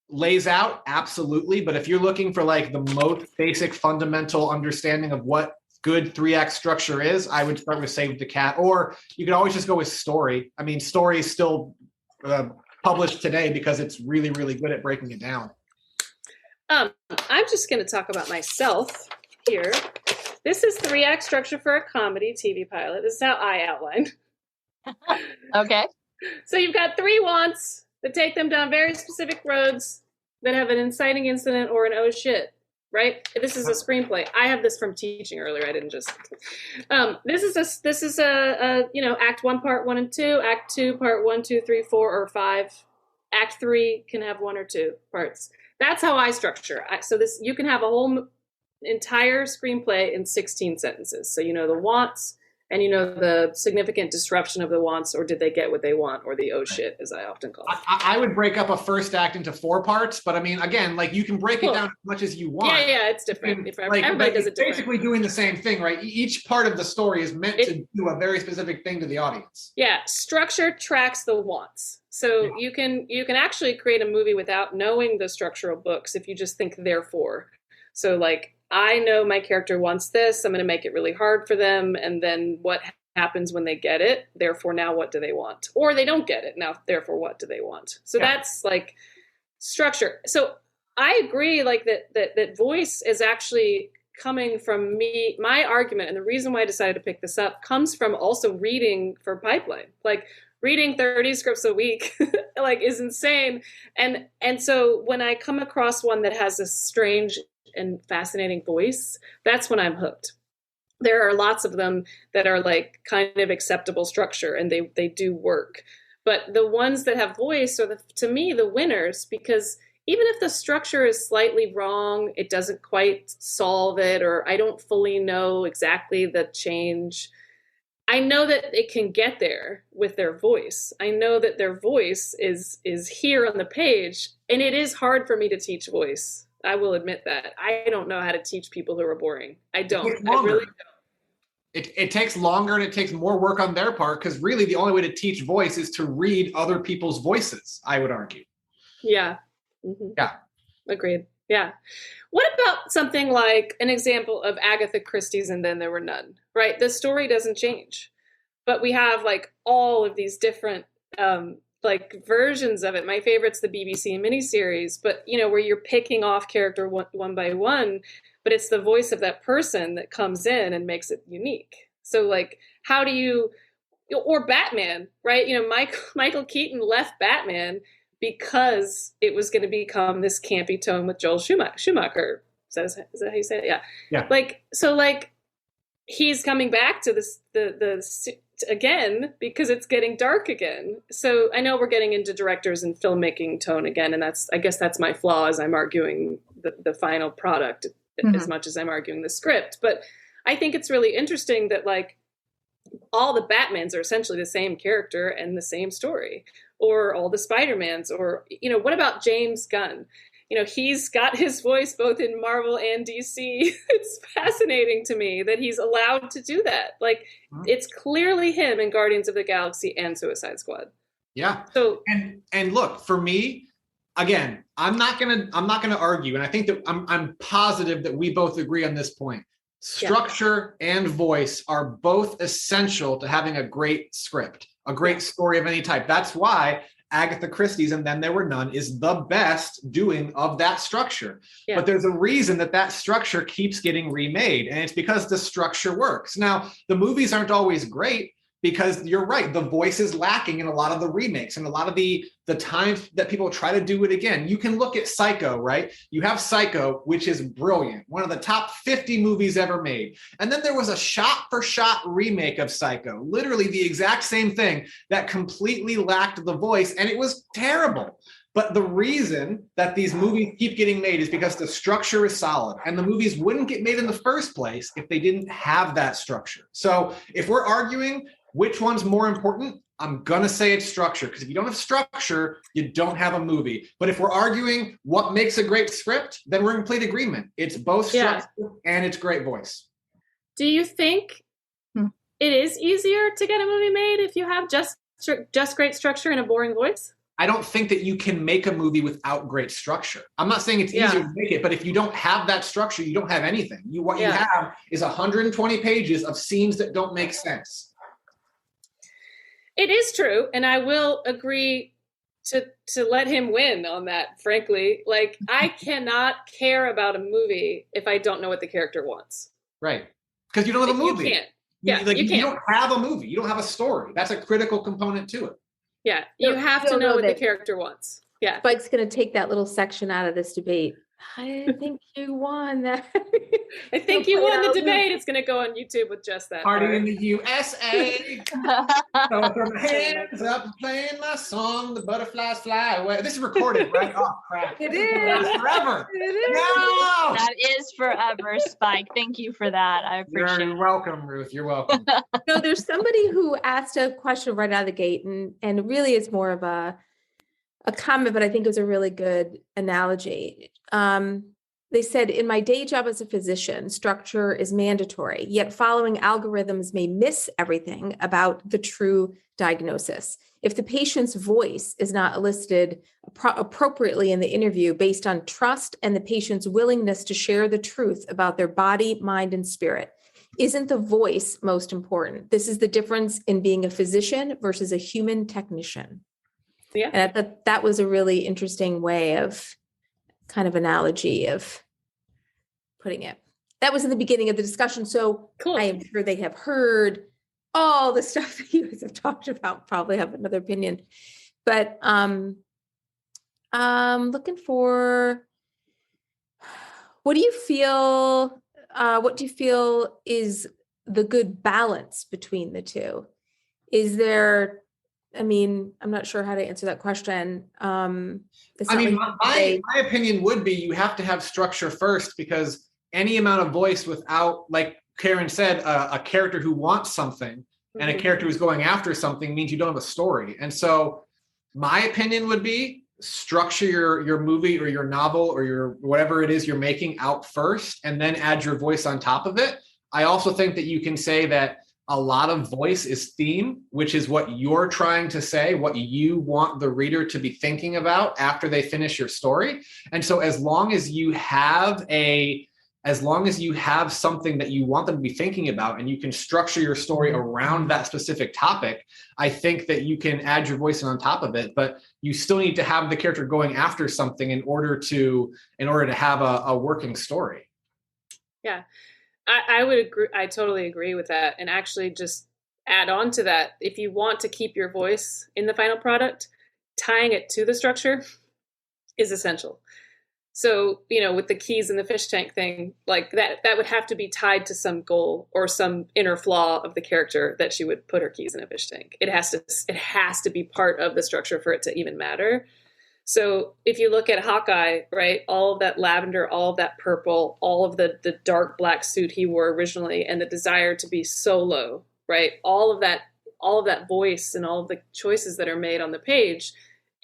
lays out? Absolutely. But if you're looking for like the most basic fundamental understanding of what good 3-act structure is, I would start with Save the Cat, or you could always just go with Story. I mean, Story is still published today because it's really, really good at breaking it down. I'm just going to talk about myself here. This is 3-act structure for a comedy TV pilot. This is how I outlined. Okay. So you've got 3 wants that take them down very specific roads that have an inciting incident or an oh shit, right? This is a screenplay. I have this from teaching earlier. I didn't just. This is a Act 1, Part 1 and 2, Act 2, Part 1, 2, 3, 4, or 5. Act 3 can have 1 or 2 parts. That's how I structure. You can have a whole entire screenplay in 16 sentences. So you know the wants, and you know the significant disruption of the wants, or did they get what they want, or the oh shit, as I often call it. I would break up a first act into 4 parts, but I mean, again, like, you can break it down as much as you want. Yeah, it's different. Everybody does it different. Basically doing the same thing, right? Each part of the story is meant to do a very specific thing to the audience. Yeah, structure tracks the wants. So you can actually create a movie without knowing the structural books if you just think therefore. So like, I know my character wants this. I'm going to make it really hard for them. And then what happens when they get it? Therefore, now what do they want? Or they don't get it. Now, therefore, what do they want? So that's like structure. So I agree, like that voice is actually coming from me. My argument, and the reason why I decided to pick this up, comes from also reading for Pipeline. Like reading 30 scripts a week like is insane. And so when I come across one that has a strange and fascinating voice, that's when I'm hooked. There are lots of them that are like kind of acceptable structure and they do work. But the ones that have voice are, to me, the winners, because even if the structure is slightly wrong, it doesn't quite solve it, or I don't fully know exactly the change, I know that it can get there with their voice. I know that their voice is here on the page, and it is hard for me to teach voice. I will admit that. I don't know how to teach people who are boring. I don't. I really don't. It takes longer and it takes more work on their part, because really the only way to teach voice is to read other people's voices, I would argue. Yeah. Mm-hmm. Yeah. Agreed. Yeah. What about something like an example of Agatha Christie's And Then There Were None, right? The story doesn't change, but we have like all of these different like versions of it. My favorite's the BBC miniseries, but where you're picking off character one by one, but it's the voice of that person that comes in and makes it unique. So like, how do you, or Batman, right? Michael Keaton left Batman because it was going to become this campy tone with Joel Schumacher. Is that how you say it? Yeah. Yeah. Like he's coming back to this, the again, because it's getting dark again. So I know we're getting into directors and filmmaking tone again. And I guess that's my flaw, as I'm arguing the final product as much as I'm arguing the script. But I think it's really interesting that like all the Batmans are essentially the same character and the same story, or all the Spider-Mans, or, what about James Gunn? He's got his voice both in Marvel and DC. It's fascinating to me that he's allowed to do that. Like, it's clearly him in Guardians of the Galaxy and Suicide Squad. Yeah. So and look, for me, again, I'm not gonna argue, and I think that I'm positive that we both agree on this point. Structure and voice are both essential to having a great script, a great story of any type. That's why Agatha Christie's And Then There Were None is the best doing of that structure. Yeah. But there's a reason that structure keeps getting remade, and it's because the structure works. Now, the movies aren't always great, because you're right, the voice is lacking in a lot of the remakes and a lot of the times that people try to do it again. You can look at Psycho, right? You have Psycho, which is brilliant, one of the top 50 movies ever made. And then there was a shot-for-shot remake of Psycho, literally the exact same thing, that completely lacked the voice, and it was terrible. But the reason that these movies keep getting made is because the structure is solid, and the movies wouldn't get made in the first place if they didn't have that structure. So if we're arguing which one's more important, I'm going to say it's structure, because if you don't have structure, you don't have a movie. But if we're arguing what makes a great script, then we're in complete agreement. It's both structure and it's great voice. Do you think it is easier to get a movie made if you have just great structure and a boring voice? I don't think that you can make a movie without great structure. I'm not saying it's easier to make it, but if you don't have that structure, you don't have anything. What you have is 120 pages of scenes that don't make sense. It is true, and I will agree to let him win on that, frankly. Like, I cannot care about a movie if I don't know what the character wants. Right. Because you don't have a movie. You can't. Yeah, you can't. You don't have a movie. You don't have a story. That's a critical component to it. Yeah, you have to know what the character wants. Yeah. Spike's going to take that little section out of this debate. I think you won that. I think you won the debate. It's going to go on YouTube with just that. Party in the USA. So throw my hands up playing my song, The Butterflies Fly Away. This is recorded, right? Oh, crap. It is. Forever. It is. No! That is forever, Spike. Thank you for that. I appreciate it. You're welcome, Ruth. You're welcome. No, there's somebody who asked a question right out of the gate, and really it's more of a comment, but I think it was a really good analogy. they said, in my day job as a physician, structure is mandatory, yet following algorithms may miss everything about the true diagnosis. If the patient's voice is not elicited appropriately in the interview based on trust and the patient's willingness to share the truth about their body, mind, and spirit, isn't the voice most important? This is the difference in being a physician versus a human technician. Yeah. And I thought that was a really interesting way of kind of analogy of putting it. That was in the beginning of the discussion. So Cool. I am sure they have heard all the stuff that you guys have talked about, probably have another opinion. But looking for, what do you feel is the good balance between the two? Is there, I mean, I'm not sure how to answer that question. I mean, my opinion would be you have to have structure first, because any amount of voice without, like Karen said, a character who wants something and a character who's going after something means you don't have a story. And so my opinion would be structure your movie or your novel or your whatever it is you're making out first, and then add your voice on top of it. I also think that you can say that a lot of voice is theme, which is what you're trying to say, what you want the reader to be thinking about after they finish your story. And so as long as you have something that you want them to be thinking about and you can structure your story around that specific topic, I think that you can add your voice on top of it, but you still need to have the character going after something in order to have a working story. Yeah. I would agree. I totally agree with that. And actually just add on to that, if you want to keep your voice in the final product, tying it to the structure is essential. So, with the keys in the fish tank thing, like that would have to be tied to some goal or some inner flaw of the character that she would put her keys in a fish tank. It has to be part of the structure for it to even matter. So if you look at Hawkeye, right, all of that lavender, all of that purple, all of the dark black suit he wore originally, and the desire to be solo, right, all of that voice and all of the choices that are made on the page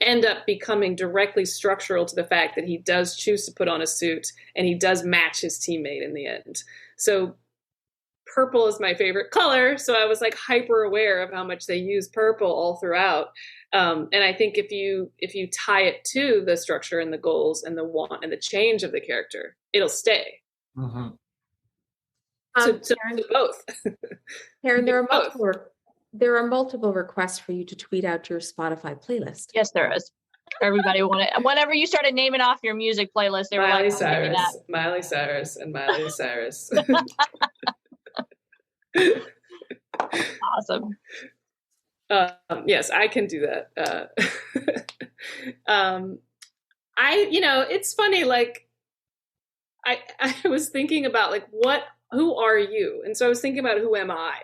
end up becoming directly structural to the fact that he does choose to put on a suit and he does match his teammate in the end. So purple is my favorite color. So I was like hyper aware of how much they use purple all throughout. And I think if you tie it to the structure and the goals and the want and the change of the character, it'll stay. Mm-hmm. So Karen, both. Karen, there are multiple requests for you to tweet out your Spotify playlist. Yes, there is. Everybody wanted. Whenever you started naming off your music playlist, they were Miley like, Cyrus, Miley Cyrus, and Miley Cyrus. Awesome. Yes, I can do that. It's funny. Like, I was thinking about like, who are you? And so I was thinking about, who am I?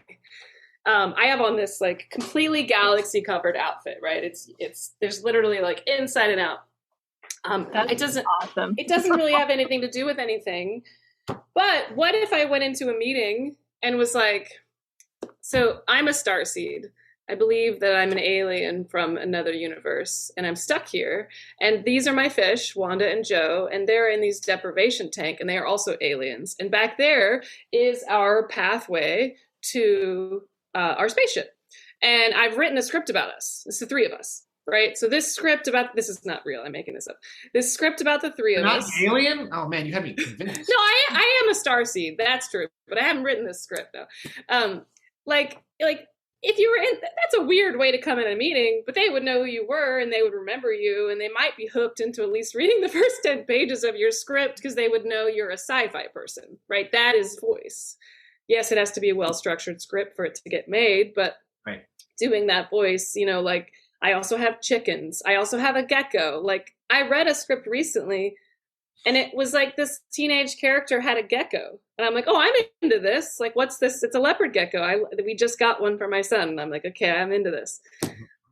I have on this like completely galaxy covered outfit, right? There's literally like inside and out. It doesn't awesome. It doesn't really have anything to do with anything. But what if I went into a meeting and was like, so I'm a starseed. I believe that I'm an alien from another universe and I'm stuck here. And these are my fish, Wanda and Joe, and they're in these deprivation tank and they are also aliens. And back there is our pathway to our spaceship. And I've written a script about us. It's the three of us, right? So this is not real. I'm making this up. This script about the three of us. Not alien? Oh man, you have me convinced. No, I am a starseed. That's true. But I haven't written this script though. Like if you were in, that's a weird way to come in a meeting, but they would know who you were and they would remember you and they might be hooked into at least reading the first 10 pages of your script because they would know you're a sci-fi person, right? That is voice. Yes, it has to be a well-structured script for it to get made, but right. Doing that voice, like I also have chickens. I also have a gecko. Like I read a script recently and it was like this teenage character had a gecko. And I'm like, oh, I'm into this. Like, what's this? It's a leopard gecko. We just got one for my son. And I'm like, okay, I'm into this.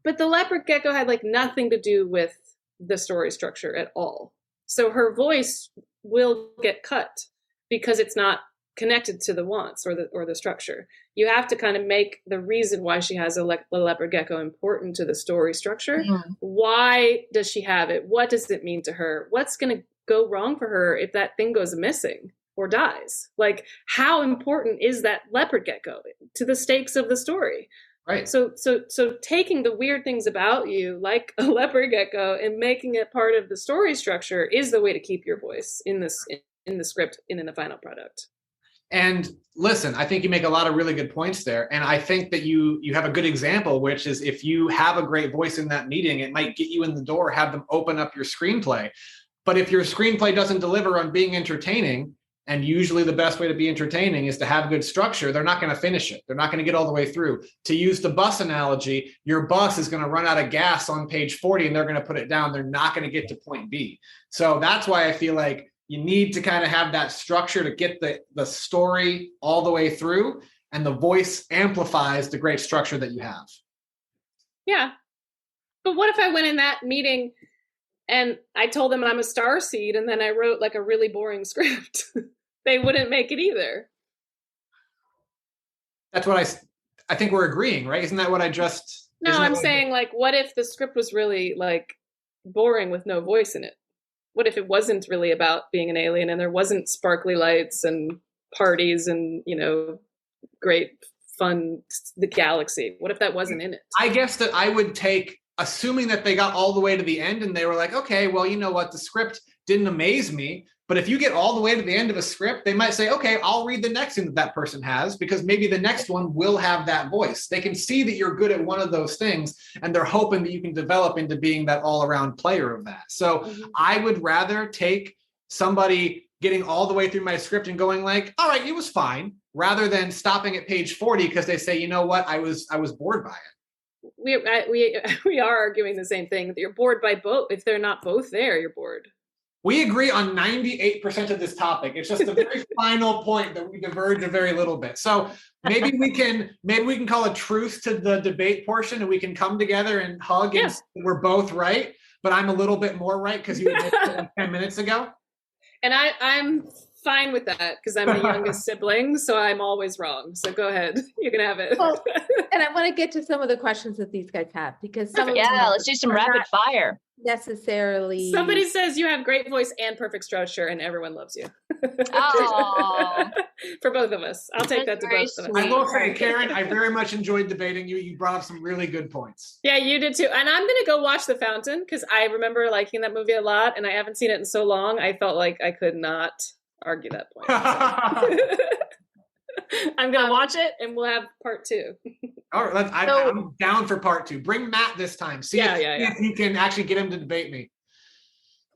But the leopard gecko had like nothing to do with the story structure at all. So her voice will get cut because it's not connected to the wants or the structure. You have to kind of make the reason why she has a leopard gecko important to the story structure. Mm. Why does she have it? What does it mean to her? What's going to go wrong for her if that thing goes missing or dies? Like, how important is that leopard gecko to the stakes of the story? Right. So taking the weird things about you, like a leopard gecko, and making it part of the story structure is the way to keep your voice in this, in the script and in the final product. And listen, I think you make a lot of really good points there. And I think that you have a good example, which is if you have a great voice in that meeting, it might get you in the door, have them open up your screenplay. But if your screenplay doesn't deliver on being entertaining, and usually the best way to be entertaining is to have good structure, they're not going to finish it. They're not going to get all the way through. To use the bus analogy, your bus is going to run out of gas on page 40 and they're going to put it down. They're not going to get to point B. So that's why I feel like you need to kind of have that structure to get the story all the way through, and the voice amplifies the great structure that you have. Yeah. But what if I went in that meeting and I told them I'm a star seed, and then I wrote like a really boring script? They wouldn't make it either. That's what I think we're agreeing, right? Isn't that what I just... No, I'm saying, like, what if the script was really like boring with no voice in it? What if it wasn't really about being an alien, and there wasn't sparkly lights and parties and, you know, great fun, the galaxy? What if that wasn't in it? I guess that I would take, assuming that they got all the way to the end and they were like, okay, well, you know what? The script didn't amaze me. But if you get all the way to the end of a script, they might say, okay, I'll read the next thing that person has, because maybe the next one will have that voice. They can see that you're good at one of those things, and they're hoping that you can develop into being that all-around player of that. So I would rather take somebody getting all the way through my script and going like, all right, it was fine, rather than stopping at page 40 because they say, you know what, I was bored by it. We are arguing the same thing. You're bored by both. If they're not both there, you're bored. We agree on 98% of this topic. It's just the very final point that we diverge a very little bit. So maybe we can call a truce to the debate portion, and we can come together and hug and we're both right. But I'm a little bit more right because you admitted it like 10 minutes ago. And I'm fine with that because I'm the youngest sibling, so I'm always wrong. So go ahead, you can have it. Well, and I want to get to some of the questions that these guys have, because some of them let's do some rapid fire. Necessarily. Somebody says you have great voice and perfect structure, and everyone loves you. Oh, for both of us, I'll take that to both of us. I will say, Karen, I very much enjoyed debating you. You brought up some really good points. Yeah, you did too. And I'm gonna go watch The Fountain because I remember liking that movie a lot, and I haven't seen it in so long. I felt like I could not argue that point. So. I'm gonna watch it, and we'll have part 2. All right, I'm down for part 2. Bring Matt this time. See if you can actually get him to debate me.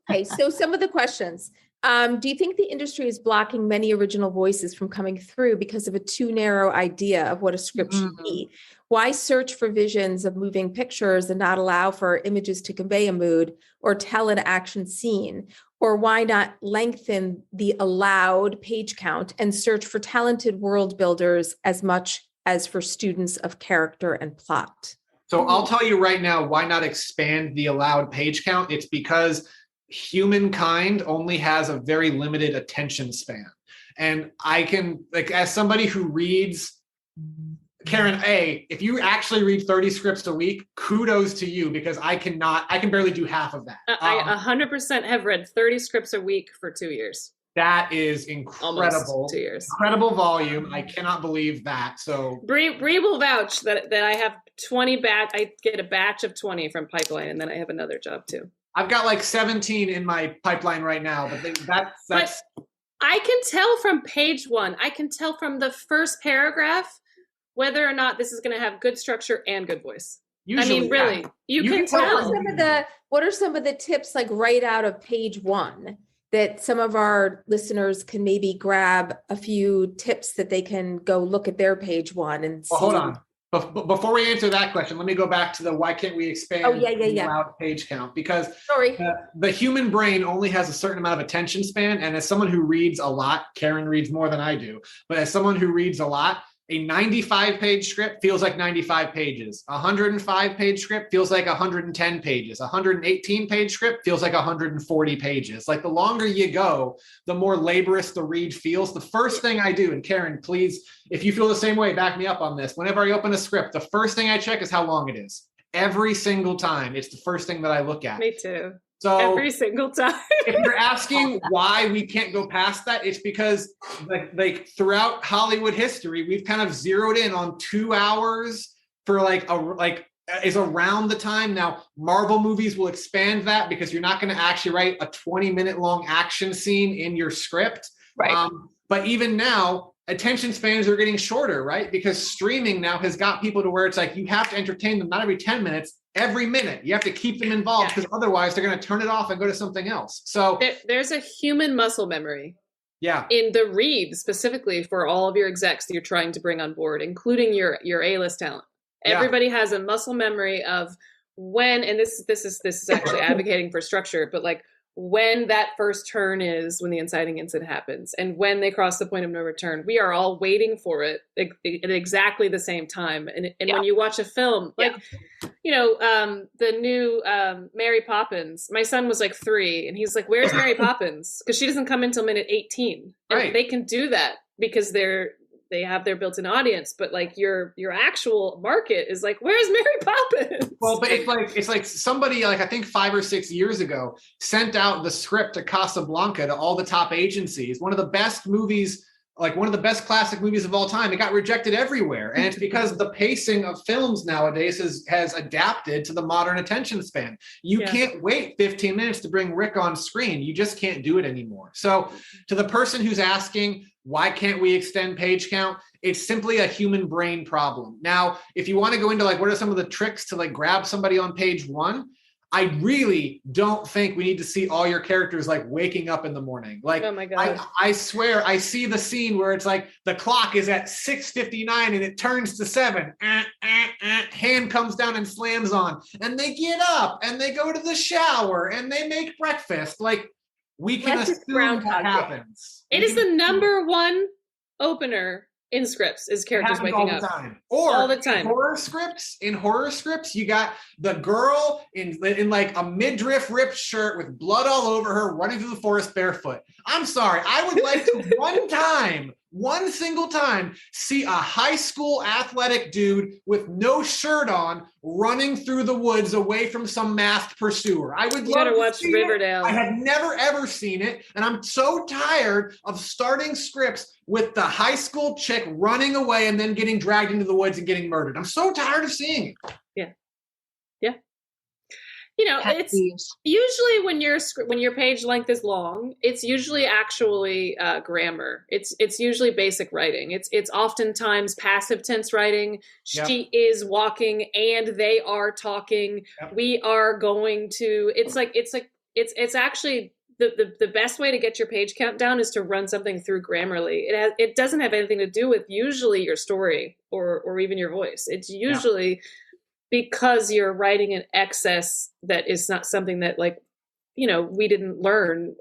Okay, so some of the questions. Do you think the industry is blocking many original voices from coming through because of a too narrow idea of what a script should be? Why search for visions of moving pictures and not allow for images to convey a mood or tell an action scene? Or why not lengthen the allowed page count and search for talented world builders as much as for students of character and plot? So I'll tell you right now, why not expand the allowed page count? It's because humankind only has a very limited attention span. And I can, like, as somebody who reads, Karen, if you actually read 30 scripts a week, kudos to you, because I can barely do half of that. I 100% have read 30 scripts a week for 2 years. That is incredible. Almost 2 years. Incredible volume. I cannot believe that. So Bree will vouch that I have 20 I get a batch of 20 from Pipeline, and then I have another job too. I've got like 17 in my pipeline right now, but that's. But I can tell from page 1. I can tell from the first paragraph whether or not this is going to have good structure and good voice. Usually, I mean, really, you can tell. What are some of the tips, like right out of page 1, that some of our listeners can maybe grab a few tips that they can go look at their page 1 and see? Well, hold on. Before we answer that question, let me go back to the why can't we expand the allowed page count? Because the human brain only has a certain amount of attention span. And as someone who reads a lot, Karen reads more than I do, but as someone who reads a lot, a 95-page script feels like 95 pages. A 105-page script feels like 110 pages. A 118-page script feels like 140 pages. Like, the longer you go, the more laborious the read feels. The first thing I do, and Karen, please, if you feel the same way, back me up on this. Whenever I open a script, the first thing I check is how long it is. Every single time, it's the first thing that I look at. Me too. So every single time. if you're asking why we can't go past that, it's because like throughout Hollywood history, we've kind of zeroed in on 2 hours for is around the time. Now, Marvel movies will expand that because you're not going to actually write a 20-minute long action scene in your script. Right. But even now, attention spans are getting shorter, right? Because streaming now has got people to where it's like you have to entertain them not every 10 minutes, every minute. You have to keep them involved because otherwise they're going to turn it off and go to something else. So there's a human muscle memory. Yeah. In the read specifically for all of your execs that you're trying to bring on board, including your A-list talent. Everybody has a muscle memory of when, and this is actually advocating for structure, but like when that first turn is, when the inciting incident happens, and when they cross the point of no return, we are all waiting for it at exactly the same time. And when you watch a film, like, the new Mary Poppins, my son was like 3, and he's like, "Where's Mary Poppins?" Because she doesn't come until minute 18. And they can do that because they have their built-in audience, but like your actual market is like, where's Mary Poppins? Well, but it's like somebody, like I think 5 or 6 years ago, sent out the script to Casablanca to all the top agencies. One of the best movies, like one of the best classic movies of all time. It got rejected everywhere, and it's because the pacing of films nowadays has adapted to the modern attention span. You can't wait 15 minutes to bring Rick on screen. You just can't do it anymore. So, to the person who's asking, why can't we extend page count? It's simply a human brain problem. Now, if you want to go into like, what are some of the tricks to like grab somebody on page 1? I really don't think we need to see all your characters like waking up in the morning. Like, oh my God. I swear I see the scene where it's like the clock is at 6:59 and it turns to 7. Hand comes down and slams on, and they get up and they go to the shower and they make breakfast. Like, we can assume that happens. It is the number one opener in scripts is characters waking up all the time. In horror scripts, you got the girl in like a midriff ripped shirt with blood all over her running through the forest barefoot. I'm sorry. I would like to one single time, see a high school athletic dude with no shirt on running through the woods away from some masked pursuer. I would love to watch Riverdale. I have never ever seen it, and I'm so tired of starting scripts with the high school chick running away and then getting dragged into the woods and getting murdered. I'm so tired of seeing it. Yeah. It's usually when your page length is long, it's usually actually grammar. It's usually basic writing. It's oftentimes passive tense writing. Yep. She is walking and they are talking. Yep. We are going to. It's actually the best way to get your page count down is to run something through Grammarly. It doesn't have anything to do with usually your story or even your voice. It's usually because you're writing an excess that is not something that we didn't learn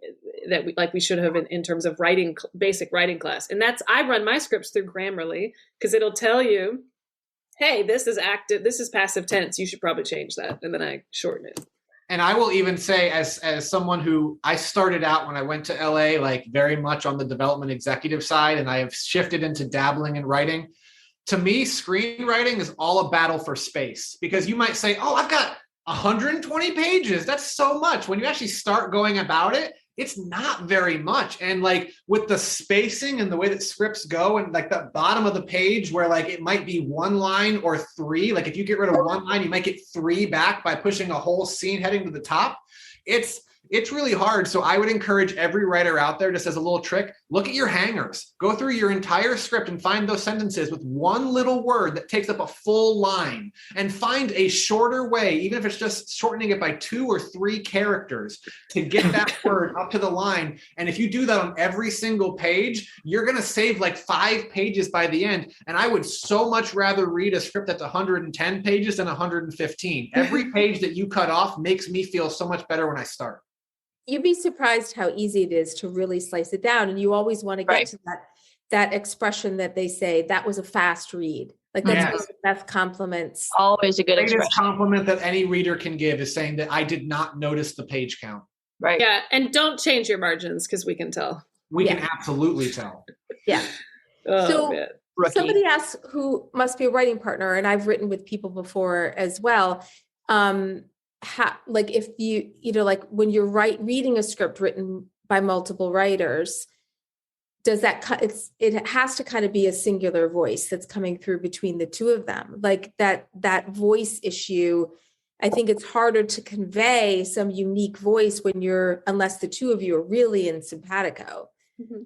that we should have in terms of writing, basic writing class. And I run my scripts through Grammarly because it'll tell you, hey, this is active, this is passive tense. You should probably change that. And then I shorten it. And I will even say, as someone who I started out when I went to LA, like very much on the development executive side, and I have shifted into dabbling in writing. To me, screenwriting is all a battle for space, because you might say, oh, I've got 120 pages. That's so much. When you actually start going about it, it's not very much. And like with the spacing and the way that scripts go, and like the bottom of the page where like it might be 1 line or 3, like if you get rid of 1 line, you might get 3 back by pushing a whole scene heading to the top. It's really hard. So I would encourage every writer out there, just as a little trick, look at your hangers, go through your entire script and find those sentences with 1 little word that takes up a full line, and find a shorter way, even if it's just shortening it by 2 or 3 characters, to get that word up to the line. And if you do that on every single page, you're going to save like 5 pages by the end. And I would so much rather read a script that's 110 pages than 115. Every page that you cut off makes me feel so much better when I start. You'd be surprised how easy it is to really slice it down. And you always want to get to that expression that they say, that was a fast read. Like that's one of the best compliments. Always a good expression. The greatest compliment that any reader can give is saying that I did not notice the page count. Right. Yeah. And don't change your margins, because we can tell. We can absolutely tell. Yeah. So somebody asked who must be a writing partner, and I've written with people before as well. like if like when you're reading a script written by multiple writers, does that it has to kind of be a singular voice that's coming through between the two of them, like that voice issue. I think it's harder to convey some unique voice unless the two of you are really in simpatico. Mm-hmm.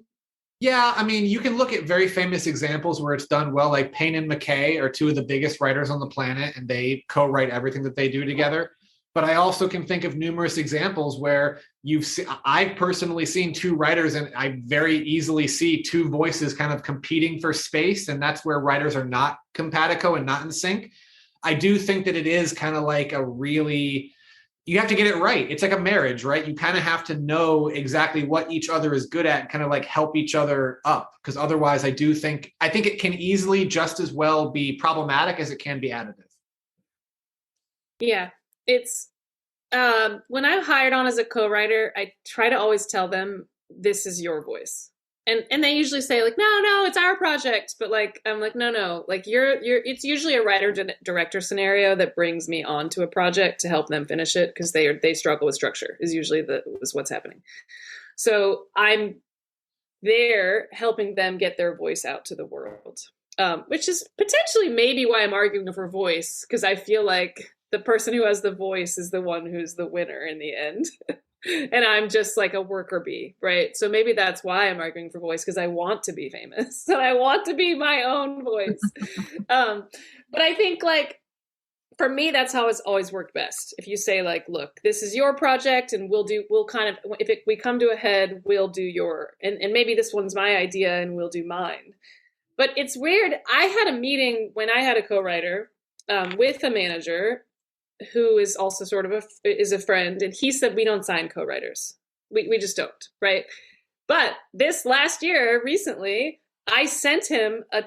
Yeah, I mean, you can look at very famous examples where it's done well, like Payne and McKay are two of the biggest writers on the planet, and they co-write everything that they do together. But I also can think of numerous examples where I've personally seen two writers, and I very easily see two voices kind of competing for space, and that's where writers are not compatico and not in sync. I do think that it is kind of like you have to get it right. It's like a marriage, right? You kind of have to know exactly what each other is good at and kind of like help each other up. Because otherwise, I think it can easily just as well be problematic as it can be additive. Yeah, it's when I'm hired on as a co-writer, I try to always tell them this is your voice. And they usually say like, no, it's our project. But like, I'm like, no, like it's usually a writer director scenario that brings me onto a project to help them finish it, because they struggle with structure is usually what's happening. So I'm there helping them get their voice out to the world, which is potentially maybe why I'm arguing for voice, because I feel like the person who has the voice is the one who's the winner in the end. And I'm just like a worker bee, right? So maybe that's why I'm arguing for voice, because I want to be famous and I want to be my own voice. But I think like, for me, that's how it's always worked best. If you say like, look, this is your project and we'll kind of, we come to a head, we'll do and maybe this one's my idea and we'll do mine. But it's weird. I had a meeting when I had a co-writer with a manager who is also sort of is a friend, and he said we don't sign co-writers. We just don't, right? But this last year, recently, I sent him a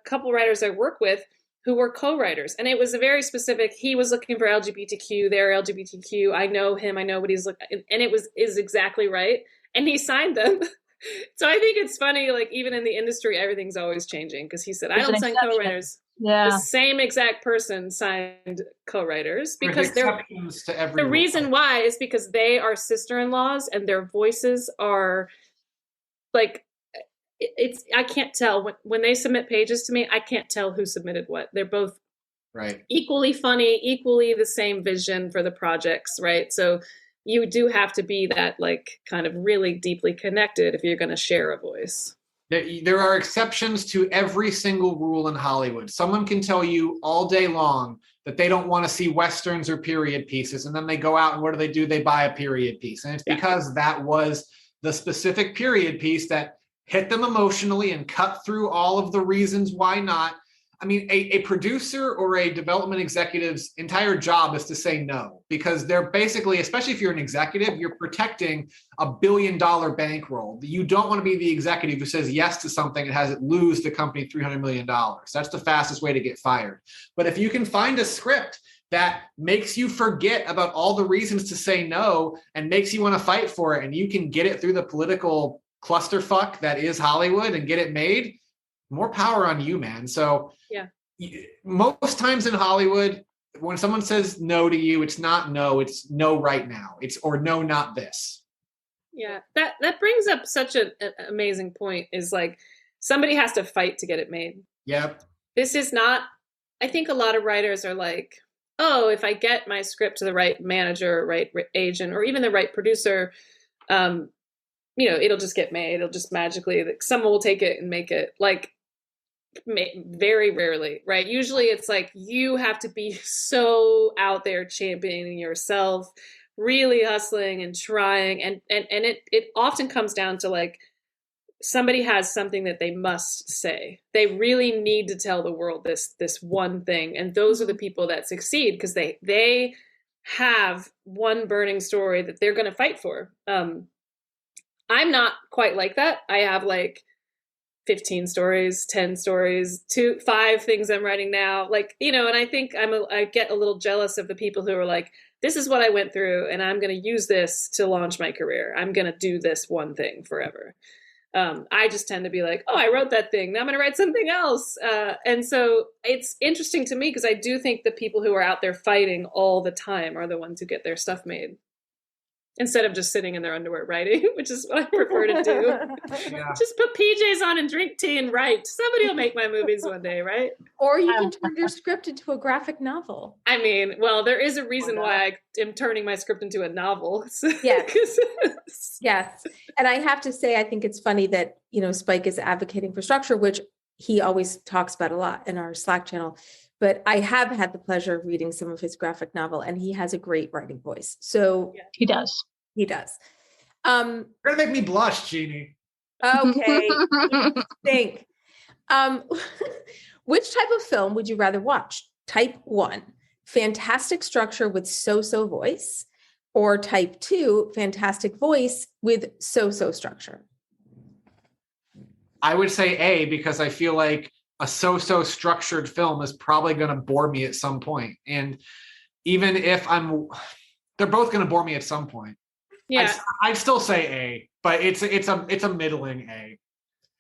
couple writers I work with who were co-writers, and it was a very specific. He was looking for LGBTQ. They're LGBTQ. I know him. I know what he's looking, and is exactly right. And he signed them. So I think it's funny. Like even in the industry, everything's always changing, because he said I don't sign co-writers. Yeah. The same exact person signed co-writers, because the reason why is because they are sister-in-laws and their voices are like, I can't tell when they submit pages to me, I can't tell who submitted what. They're both right, equally funny, equally the same vision for the projects, right? So you do have to be that like kind of really deeply connected if you're going to share a voice. There are exceptions to every single rule in Hollywood. Someone can tell you all day long that they don't want to see Westerns or period pieces. And then they go out and what do? They buy a period piece. And it's because that was the specific period piece that hit them emotionally and cut through all of the reasons why not. I mean, a producer or a development executive's entire job is to say no, because they're basically, especially if you're an executive, you're protecting $1 billion bankroll. You don't want to be the executive who says yes to something and has it lose the company $300 million. That's the fastest way to get fired. But if you can find a script that makes you forget about all the reasons to say no and makes you want to fight for it, and you can get it through the political clusterfuck that is Hollywood and get it made, more power on you, man. So yeah, most times in Hollywood, when someone says no to you, it's not no, it's no right now. It's or no, not this. Yeah, that brings up such an amazing point, is like somebody has to fight to get it made. Yep. This is not, I think a lot of writers are like, oh, if I get my script to the right manager, right agent, or even the right producer, it'll just get made. It'll just magically, like, someone will take it and make it. Like, very rarely, right? Usually it's like you have to be so out there championing yourself, really hustling and trying, and it often comes down to like somebody has something that they must say. They really need to tell the world this one thing, and those are the people that succeed because they have one burning story that they're going to fight for. I'm not quite like that. I have like 15 stories, 10 stories, 5 things I'm writing now. Like, and I think I get a little jealous of the people who are like, this is what I went through and I'm going to use this to launch my career. I'm going to do this one thing forever. I just tend to be like, oh, I wrote that thing. Now I'm going to write something else. And so it's interesting to me because I do think the people who are out there fighting all the time are the ones who get their stuff made instead of just sitting in their underwear writing, which is what I prefer to do. Yeah. Just put PJs on and drink tea and write. Somebody will make my movies one day, right? Or you can turn your script into a graphic novel. I mean, well, there is a reason why I am turning my script into a novel. Yes. Yes. And I have to say, I think it's funny that, Spike is advocating for structure, which he always talks about a lot in our Slack channel. But I have had the pleasure of reading some of his graphic novel, and he has a great writing voice. So he does. He does. You're gonna make me blush, Jeannie. Okay. Think. Which type of film would you rather watch? Type 1, fantastic structure with so-so voice, or type 2, fantastic voice with so-so structure? I would say A, because I feel like a so-so structured film is probably going to bore me at some point. And even if they're both going to bore me at some point. Yeah. I'd still say A, but it's a middling A.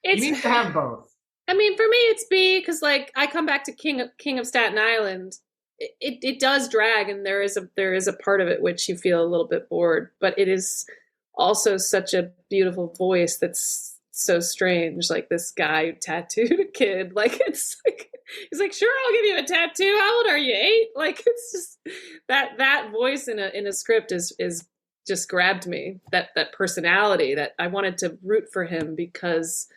You need to have both. I mean, for me, it's B, because I come back to King of Staten Island. It does drag, and there is a part of it which you feel a little bit bored, but it is also such a beautiful voice that's so strange. Like this guy who tattooed a kid. He's like, sure, I'll give you a tattoo. How old are you? 8? It's just that voice in a script is just grabbed me. That personality that I wanted to root for him because.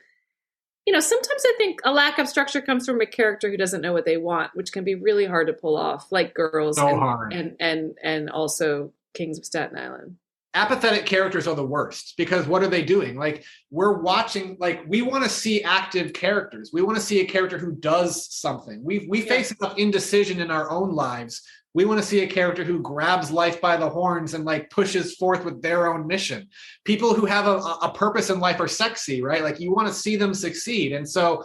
Sometimes I think a lack of structure comes from a character who doesn't know what they want, which can be really hard to pull off, like Girls and also Kings of Staten Island. Apathetic characters are the worst because what are they doing? We're watching, we want to see active characters. We want to see a character who does something. We face enough indecision in our own lives. We want to see a character who grabs life by the horns and pushes forth with their own mission. People who have a purpose in life are sexy, right? You want to see them succeed. And so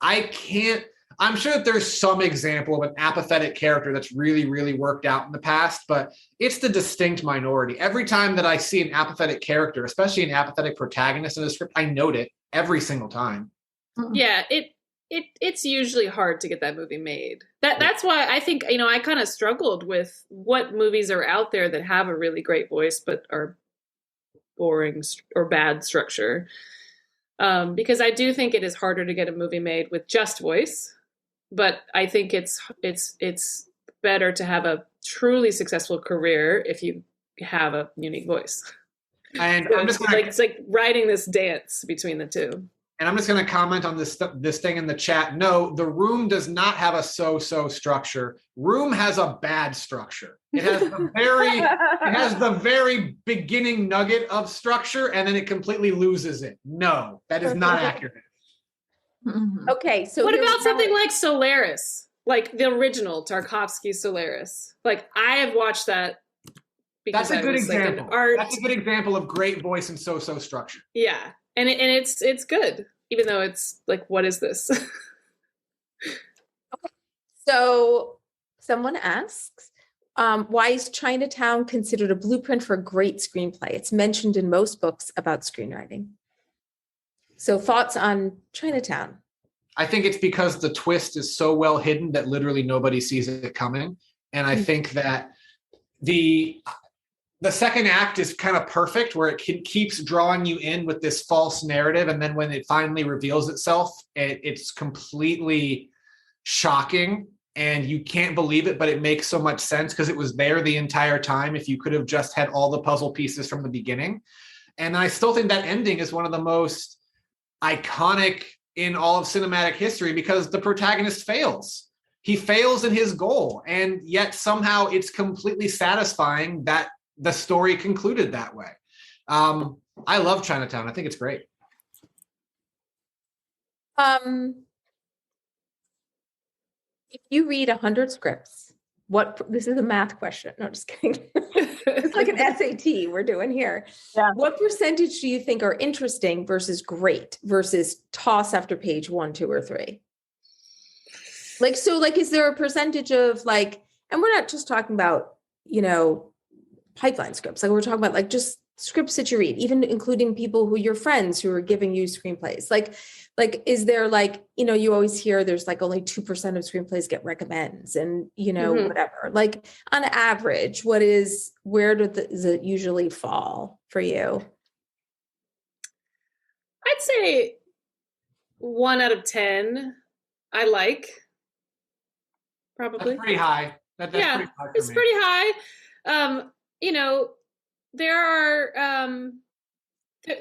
I'm sure that there's some example of an apathetic character that's really, really worked out in the past, but it's the distinct minority. Every time that I see an apathetic character, especially an apathetic protagonist in a script, I note it every single time. Yeah, it's usually hard to get that movie made. That's why I think, I kind of struggled with what movies are out there that have a really great voice, but are boring or bad structure. Because I do think it is harder to get a movie made with just voice, but I think it's better to have a truly successful career if you have a unique voice. And so it's like writing this dance between the two. And I'm just going to comment on this thing in the chat. No, The Room does not have a so-so structure. Room has a bad structure. It has the very beginning nugget of structure, and then it completely loses it. No, that is not accurate. Okay, so what about something like Solaris, like the original Tarkovsky Solaris? I have watched that. That's a good example. That's a good example of great voice and so-so structure. Yeah. And it's good, even though it's what is this? So someone asks, why is Chinatown considered a blueprint for a great screenplay? It's mentioned in most books about screenwriting. So thoughts on Chinatown? I think it's because the twist is so well hidden that literally nobody sees it coming. And I think that the second act is kind of perfect where it keeps drawing you in with this false narrative. And then when it finally reveals itself, it's completely shocking and you can't believe it, but it makes so much sense because it was there the entire time if you could have just had all the puzzle pieces from the beginning. And I still think that ending is one of the most iconic in all of cinematic history because the protagonist fails. He fails in his goal. And yet somehow it's completely satisfying that the story concluded that way. I love Chinatown. I think it's great. If you read 100 scripts, this is a math question. No, just kidding. It's like an SAT we're doing here. Yeah. What percentage do you think are interesting versus great versus toss after page 1, 2, or 3? Is there a percentage of and we're not just talking about, pipeline scripts. We're talking about just scripts that you read, even including people who your friends who are giving you screenplays? Like, is there like, you always hear there's like only 2% of screenplays get recommends and, whatever, like on average, where does it usually fall for you? I'd say 1 out of 10. I like, probably. That's pretty high. That's pretty high for it's me. pretty high. There are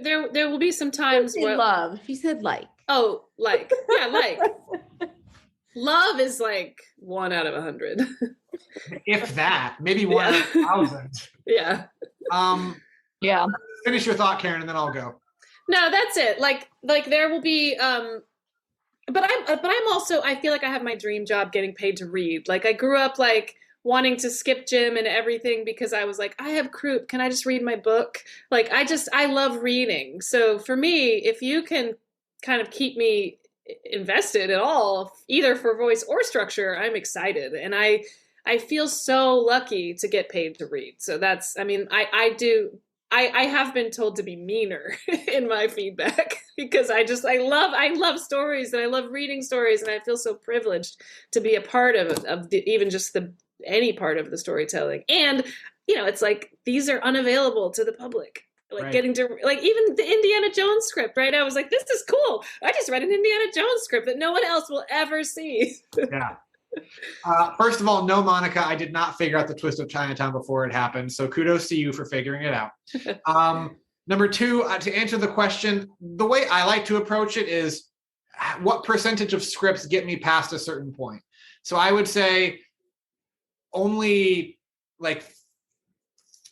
there will be some times where love. She said like. Oh, like. Yeah, like. Love is like 1 out of 100. If that, maybe 1 out of 1,000. Yeah. Yeah. Finish your thought, Karen, and then I'll go. No, that's it. Like there will be but I'm also, I feel like I have my dream job getting paid to read. Like I grew up like wanting to skip gym and everything because I was like, I have croup. Can I just read my book? Like I love reading. So for me, if you can kind of keep me invested at all, either for voice or structure, I'm excited. And I feel so lucky to get paid to read. So that's, I mean, I have been told to be meaner in my feedback because I love stories and I love reading stories and I feel so privileged to be a part of even just any part of the storytelling. And, it's like, these are unavailable to the public. Like getting to, like, even the Indiana Jones script, right? I was like, this is cool. I just read an Indiana Jones script that no one else will ever see. Yeah. First of all, no, Monica, I did not figure out the twist of Chinatown before it happened. So kudos to you for figuring it out. Number two, to answer the question, the way I like to approach it is what percentage of scripts get me past a certain point. So I would say only like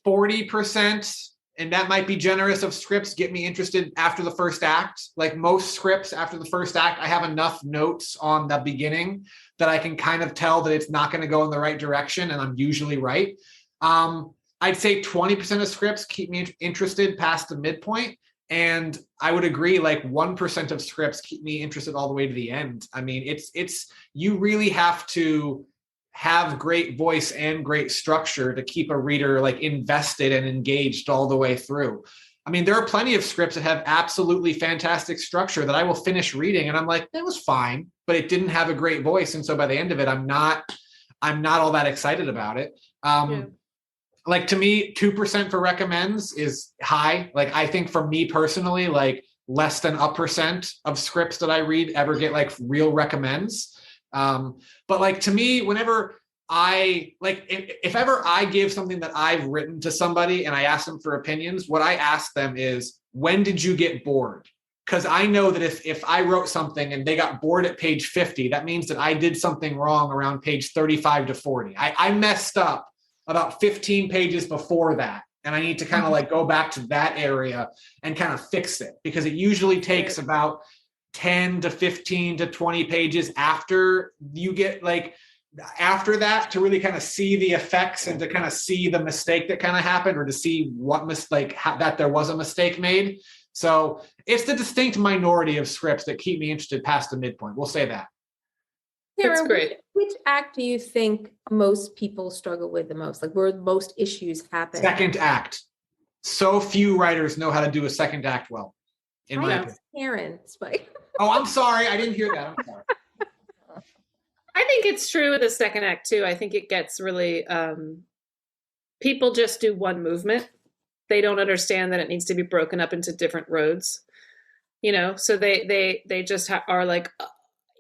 40%, and that might be generous, of scripts get me interested after the first act. Like most scripts after the first act, I have enough notes on the beginning that I can kind of tell that it's not going to go in the right direction, and I'm usually right. I'd say 20% of scripts keep me interested past the midpoint, and I would agree, like 1% of scripts keep me interested all the way to the end. I mean, it's you really have to have great voice and great structure to keep a reader like invested and engaged all the way through. I mean, there are plenty of scripts that have absolutely fantastic structure that I will finish reading and I'm like, that was fine, but it didn't have a great voice. And so by the end of it, I'm not all that excited about it. Like to me, 2% for recommends is high. Like I think for me personally, like less than 1% of scripts that I read ever get like real recommends. But like to me, whenever I like, if ever I give something that I've written to somebody and I ask them for opinions, what I ask them is, when did you get bored? Because I know that if I wrote something and they got bored at page 50, that means that I did something wrong around page 35 to 40. I messed up about 15 pages before that. And I need to kind of like go back to that area and kind of fix it, because it usually takes about 10 to 15 to 20 pages after you get like after that to really kind of see the effects and to kind of see the mistake that kind of happened, or to see what that there was a mistake made. So it's the distinct minority of scripts that keep me interested past the midpoint. We'll say that. That's great. Which act do you think most people struggle with the most? Like where most issues happen? Second act. So few writers know how to do a second act well, in my opinion. Karen, Spike. Oh, I'm sorry. I didn't hear that. I'm sorry. I think it's true with the second act too. I think it gets really, people just do one movement. They don't understand that it needs to be broken up into different roads, so they just are like,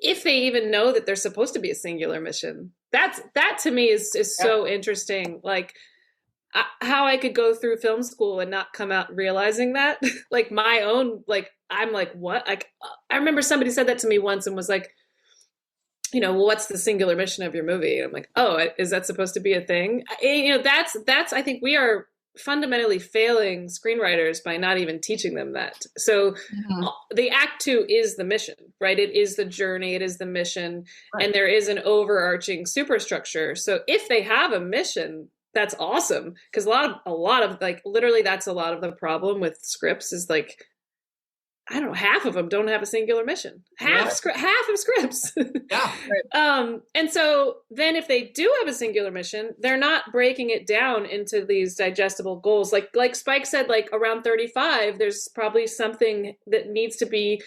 if they even know that there's supposed to be a singular mission. That to me is so interesting. Like how I could go through film school and not come out realizing that, like my own, like, I'm like, what? Like, I remember somebody said that to me once and was like, well, what's the singular mission of your movie? And I'm like, oh, is that supposed to be a thing? That's, I think we are fundamentally failing screenwriters by not even teaching them that. So the act 2 is the mission, right? It is the journey. It is the mission. Right. And there is an overarching superstructure. So if they have a mission, that's awesome. Because a lot of like, literally that's a lot of the problem with scripts is like, I don't know, half of them don't have a singular mission. Half of scripts. Yeah. And so then if they do have a singular mission, they're not breaking it down into these digestible goals. Like Spike said, like around 35, there's probably something that needs to be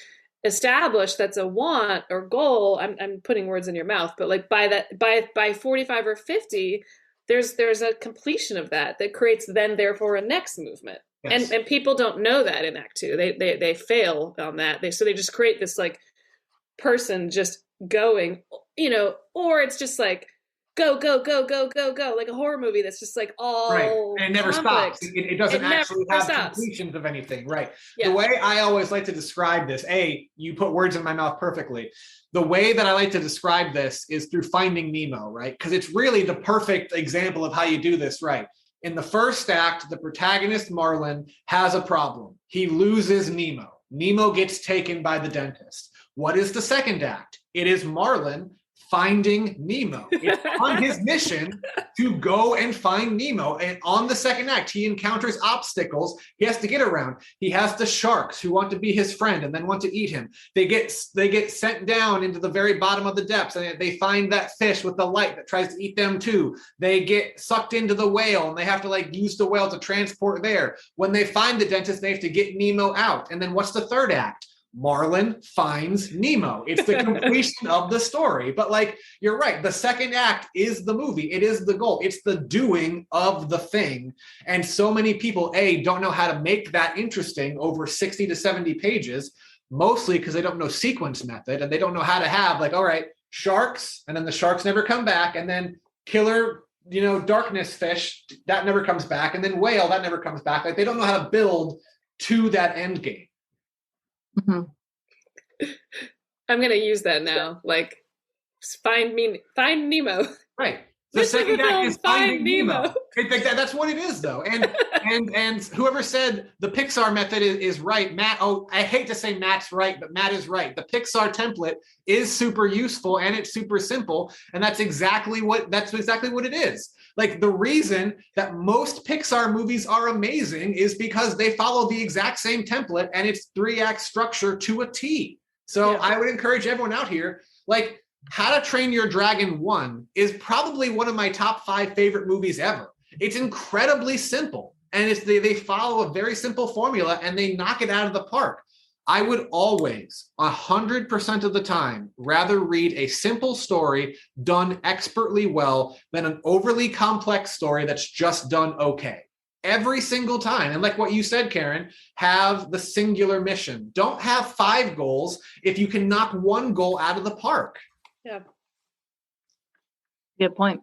established that's a want or goal. I'm putting words in your mouth, but like by 45 or 50, there's a completion of that creates then therefore a next movement. Yes. And people don't know that in Act 2. They fail on that. So they just create this like person just going, or it's just like go, like a horror movie that's just like all right. And it never conflict. stops. It doesn't actually have completions of anything. Right. Yeah. The way I always like to describe this, you put words in my mouth perfectly. The way that I like to describe this is through Finding Nemo, right? Because it's really the perfect example of how you do this right. In the first act, the protagonist, Marlin, has a problem. He loses Nemo. Nemo gets taken by the dentist. What is the second act? It is Marlin finding Nemo. It's on his mission to go and find Nemo. And on the second act, he encounters obstacles he has to get around. He has the sharks who want to be his friend and then want to eat him. They get sent down into the very bottom of the depths, and they find that fish with the light that tries to eat them too. They get sucked into the whale, and they have to like use the whale to transport there. When they find the dentist, they have to get Nemo out. And then what's the third act? Marlin finds Nemo. It's the completion of the story. But like, you're right. The second act is the movie. It is the goal. It's the doing of the thing. And so many people, don't know how to make that interesting over 60 to 70 pages, mostly because they don't know sequence method and they don't know how to have like, all right, sharks, and then the sharks never come back. And then killer, darkness fish, that never comes back. And then whale, that never comes back. Like they don't know how to build to that end game. Mm-hmm. I'm gonna use that now. Like, find Nemo. Right. The second act is Finding Nemo. That's what it is, though. And whoever said the Pixar method is right, Matt. Oh, I hate to say Matt's right, but Matt is right. The Pixar template is super useful and it's super simple, and that's exactly what it is. Like the reason that most Pixar movies are amazing is because they follow the exact same template and it's 3-act structure to a T. So yeah. I would encourage everyone out here, like How to Train Your Dragon 1 is probably one of my top 5 favorite movies ever. It's incredibly simple and they follow a very simple formula and they knock it out of the park. I would always, 100% of the time, rather read a simple story done expertly well than an overly complex story that's just done okay. Every single time. And like what you said, Karen, have the singular mission. Don't have 5 goals if you can knock 1 goal out of the park. Yeah. Good point.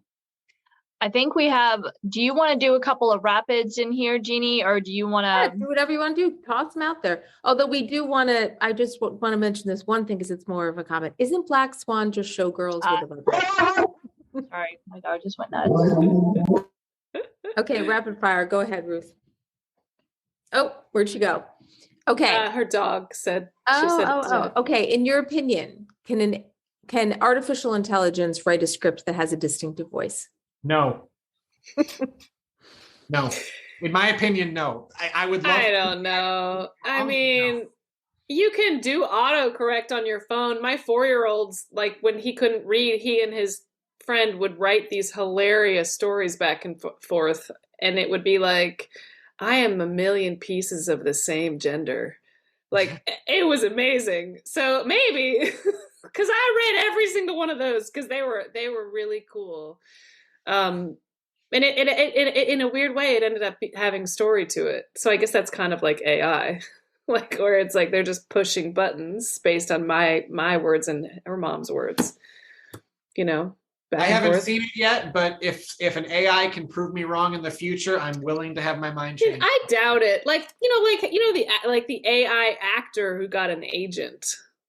I think do you want to do a couple of rapids in here, Jeannie, or do you want to do whatever you want to do? Toss them out there. Although we do want to, I just want to mention this one thing because it's more of a comment. Isn't Black Swan just showgirls with a budget? Sorry, my dog just went nuts. Okay, rapid fire. Go ahead, Ruth. Oh, where'd she go? Okay. Her dog said. Okay. In your opinion, can artificial intelligence write a script that has a distinctive voice? No. No. In my opinion, no. I would love I don't know. I mean, you can do autocorrect on your phone. My 4-year-old's, like, when he couldn't read, he and his friend would write these hilarious stories back and forth. And it would be like, I am a million pieces of the same gender. Like, it was amazing. So maybe, because I read every single one of those because they were really cool. And it in a weird way, it ended up having story to it. So I guess that's kind of like AI, like where it's like they're just pushing buttons based on my words and her mom's words. I haven't seen it yet, but if an AI can prove me wrong in the future, I'm willing to have my mind changed. I doubt it. The AI actor who got an agent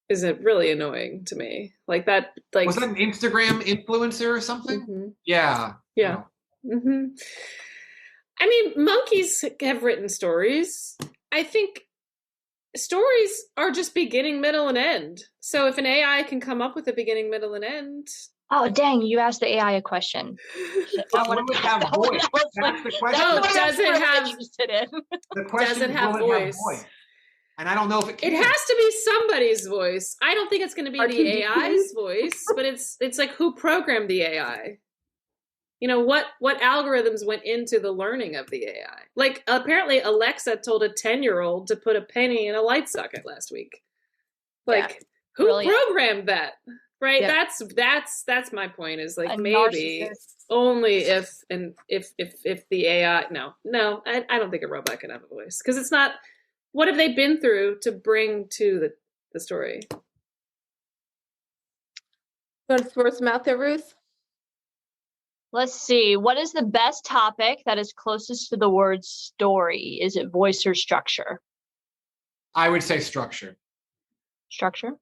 is really annoying to me. Like that. Like, was that an Instagram influencer or something? Mm-hmm. Yeah. Yeah. Mm-hmm. I mean, monkeys have written stories. I think stories are just beginning, middle, and end. So if an AI can come up with a beginning, middle, and end. Oh, dang, you asked the AI a question. I want to have voice. That's the question. No, doesn't have the question. Doesn't have voice. And I don't know if it can. It has to be somebody's voice. I don't think it's going to be the R2D2? AI's voice, but it's like who programmed the AI? You know, what algorithms went into the learning of the AI? Like, apparently Alexa told a 10-year-old to put a penny in a light socket last week. Like, who brilliant. programmed that? Right? Yeah. That's my point, is like, A maybe narcissist. only if the AI, no, I don't think a robot can have a voice, because it's not, what have they been through to bring to the story? You want to throw some out there, Ruth? Let's see. What is the best topic that is closest to the word story? Is it voice or structure? I would say structure. Structure.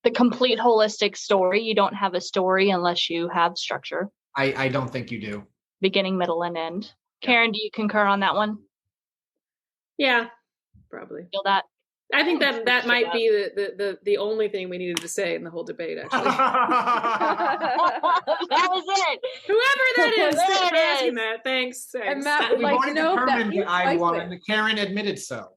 The complete holistic story. You don't have a story unless you have structure. I don't think you do. Beginning, middle, and end. Yeah. Karen, do you concur on that one? Yeah, probably. Feel that? I think that might be the only thing we needed to say in the whole debate, actually. That was it. Whoever that is, There thanks it for asking is. that. Thanks. And Matt would We've like to already know if that determined means that I Mike won. wins. Karen admitted so.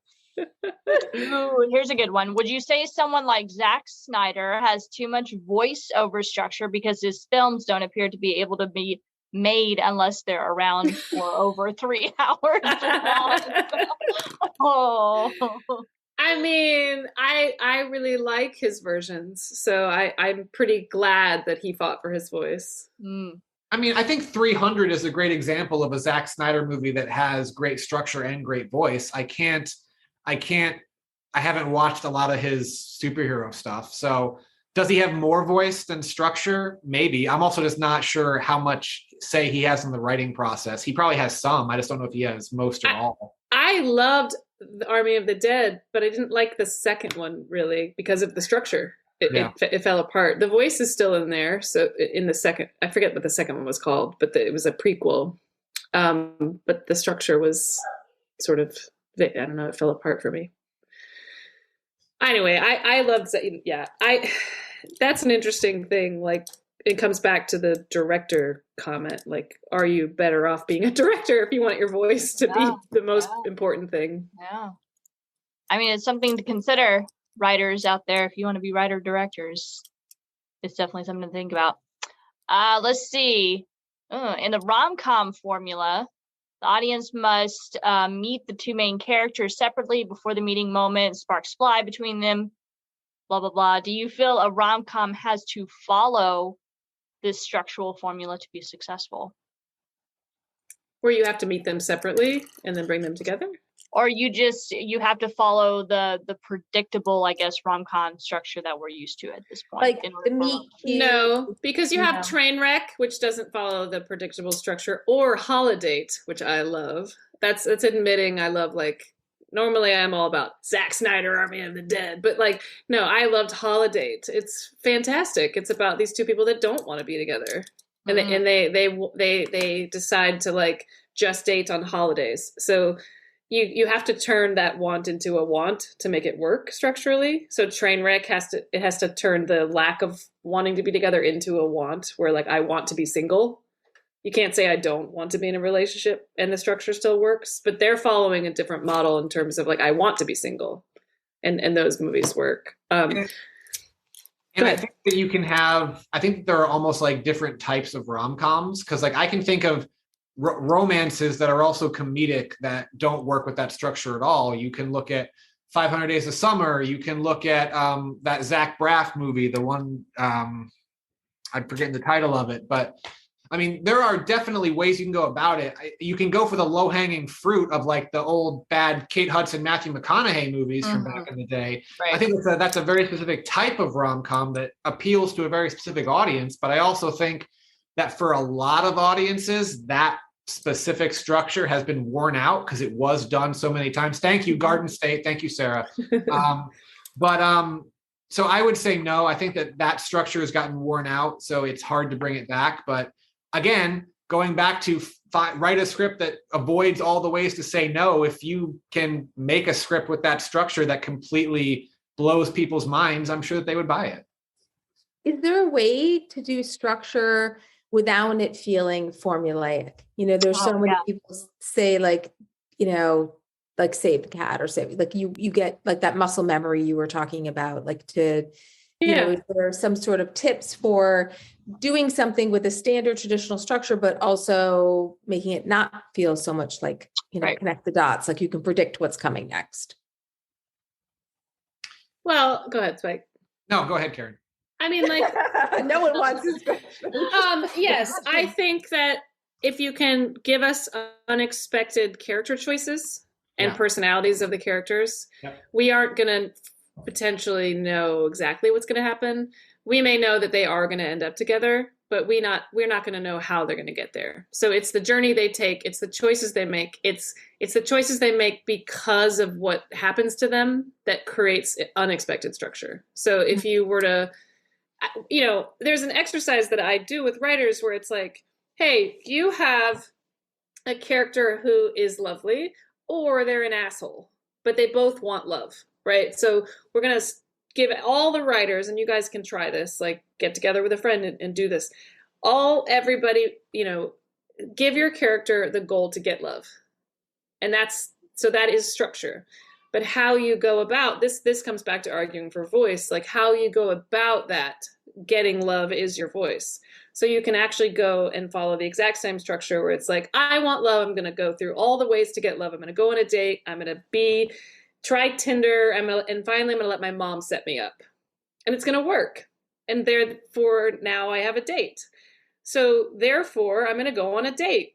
Ooh, here's a good one. Would you say someone like Zack Snyder has too much voiceover structure because his films don't appear to be able to be made unless they're around for over 3 hours long? Oh. I mean, I really like his versions, so I'm pretty glad that he fought for his voice. Mm. I mean, I think 300 is a great example of a Zack Snyder movie that has great structure and great voice. I haven't watched a lot of his superhero stuff. So does he have more voice than structure? Maybe. I'm also just not sure how much say he has in the writing process. He probably has some. I just don't know if he has most or all. I loved the Army of the Dead, but I didn't like the second one really because of the structure. It fell apart. The voice is still in there. So in the second, I forget what the second one was called, but it was a prequel. But the structure was sort of, I don't know, it fell apart for me. Anyway, I loved, that's an interesting thing. Like, it comes back to the director comment. Like, are you better off being a director if you want your voice to be the most important thing? Yeah. I mean, it's something to consider, writers out there. If you want to be writer directors, it's definitely something to think about. Let's see. In the rom-com formula, the audience must meet the two main characters separately before the meeting moment. Sparks fly between them. Blah, blah, blah. Do you feel a rom-com has to follow this structural formula to be successful? Where you have to meet them separately and then bring them together? Or you have to follow the predictable, I guess, rom-com structure that we're used to at this point. Like the meet cute. No, because you have Trainwreck, which doesn't follow the predictable structure, or Holiday, which I love. That's admitting I love, like, normally I'm all about Zack Snyder, Army of the Dead, but like, no, I loved Holiday. It's fantastic. It's about these two people that don't want to be together. And they decide to, like, just date on holidays. So you have to turn that want into a want to make it work structurally. So Trainwreck has to turn the lack of wanting to be together into a want, where, like, I want to be single. You can't say I don't want to be in a relationship and the structure still works, but they're following a different model in terms of, like, I want to be single, and those movies work. And I think that you can have, I think there are almost like different types of rom-coms, because, like, I can think of romances that are also comedic that don't work with that structure at all. You can look at 500 Days of Summer. You can look at that Zach Braff movie, the one, I'm forgetting the title of it, but I mean, there are definitely ways you can go about it. You can go for the low-hanging fruit of, like, the old bad Kate Hudson, Matthew McConaughey movies from back in the day. Right. I think that's a very specific type of rom-com that appeals to a very specific audience. But I also think that for a lot of audiences, that specific structure has been worn out because it was done so many times. Thank you, Garden State. Thank you, Sarah. So I would say no. I think that structure has gotten worn out, so it's hard to bring it back. But again, going back to write a script that avoids all the ways to say no, if you can make a script with that structure that completely blows people's minds, I'm sure that they would buy it. Is there a way to do structure without it feeling formulaic? You know, there's so many people say, like, you know, like save the cat or save, like you get like that muscle memory you were talking about, like to, you know, is there some sort of tips for doing something with a standard traditional structure, but also making it not feel so much like, you know, connect the dots, like you can predict what's coming next? Well, go ahead, Spike. No, go ahead, Karen. I mean, like, no one wants this question. Yes, I think that if you can give us unexpected character choices and personalities of the characters, we aren't going to potentially know exactly what's going to happen. We may know that they are going to end up together, but we're not going to know how they're going to get there. So it's the journey they take. It's the choices they make. It's the choices they make because of what happens to them that creates unexpected structure. So if you were to, you know, there's an exercise that I do with writers where it's like, hey, you have a character who is lovely or they're an asshole, but they both want love, right? So we're going to give all the writers, and you guys can try this, like get together with a friend and do this. Everybody, you know, give your character the goal to get love. And that is structure. But how you go about this comes back to arguing for voice, like how you go about that getting love is your voice. So you can actually go and follow the exact same structure where it's like, I want love. I'm going to go through all the ways to get love. I'm going to go on a date. I'm going to try Tinder. And finally I'm going to let my mom set me up, and it's going to work. And therefore now I have a date. So therefore I'm going to go on a date.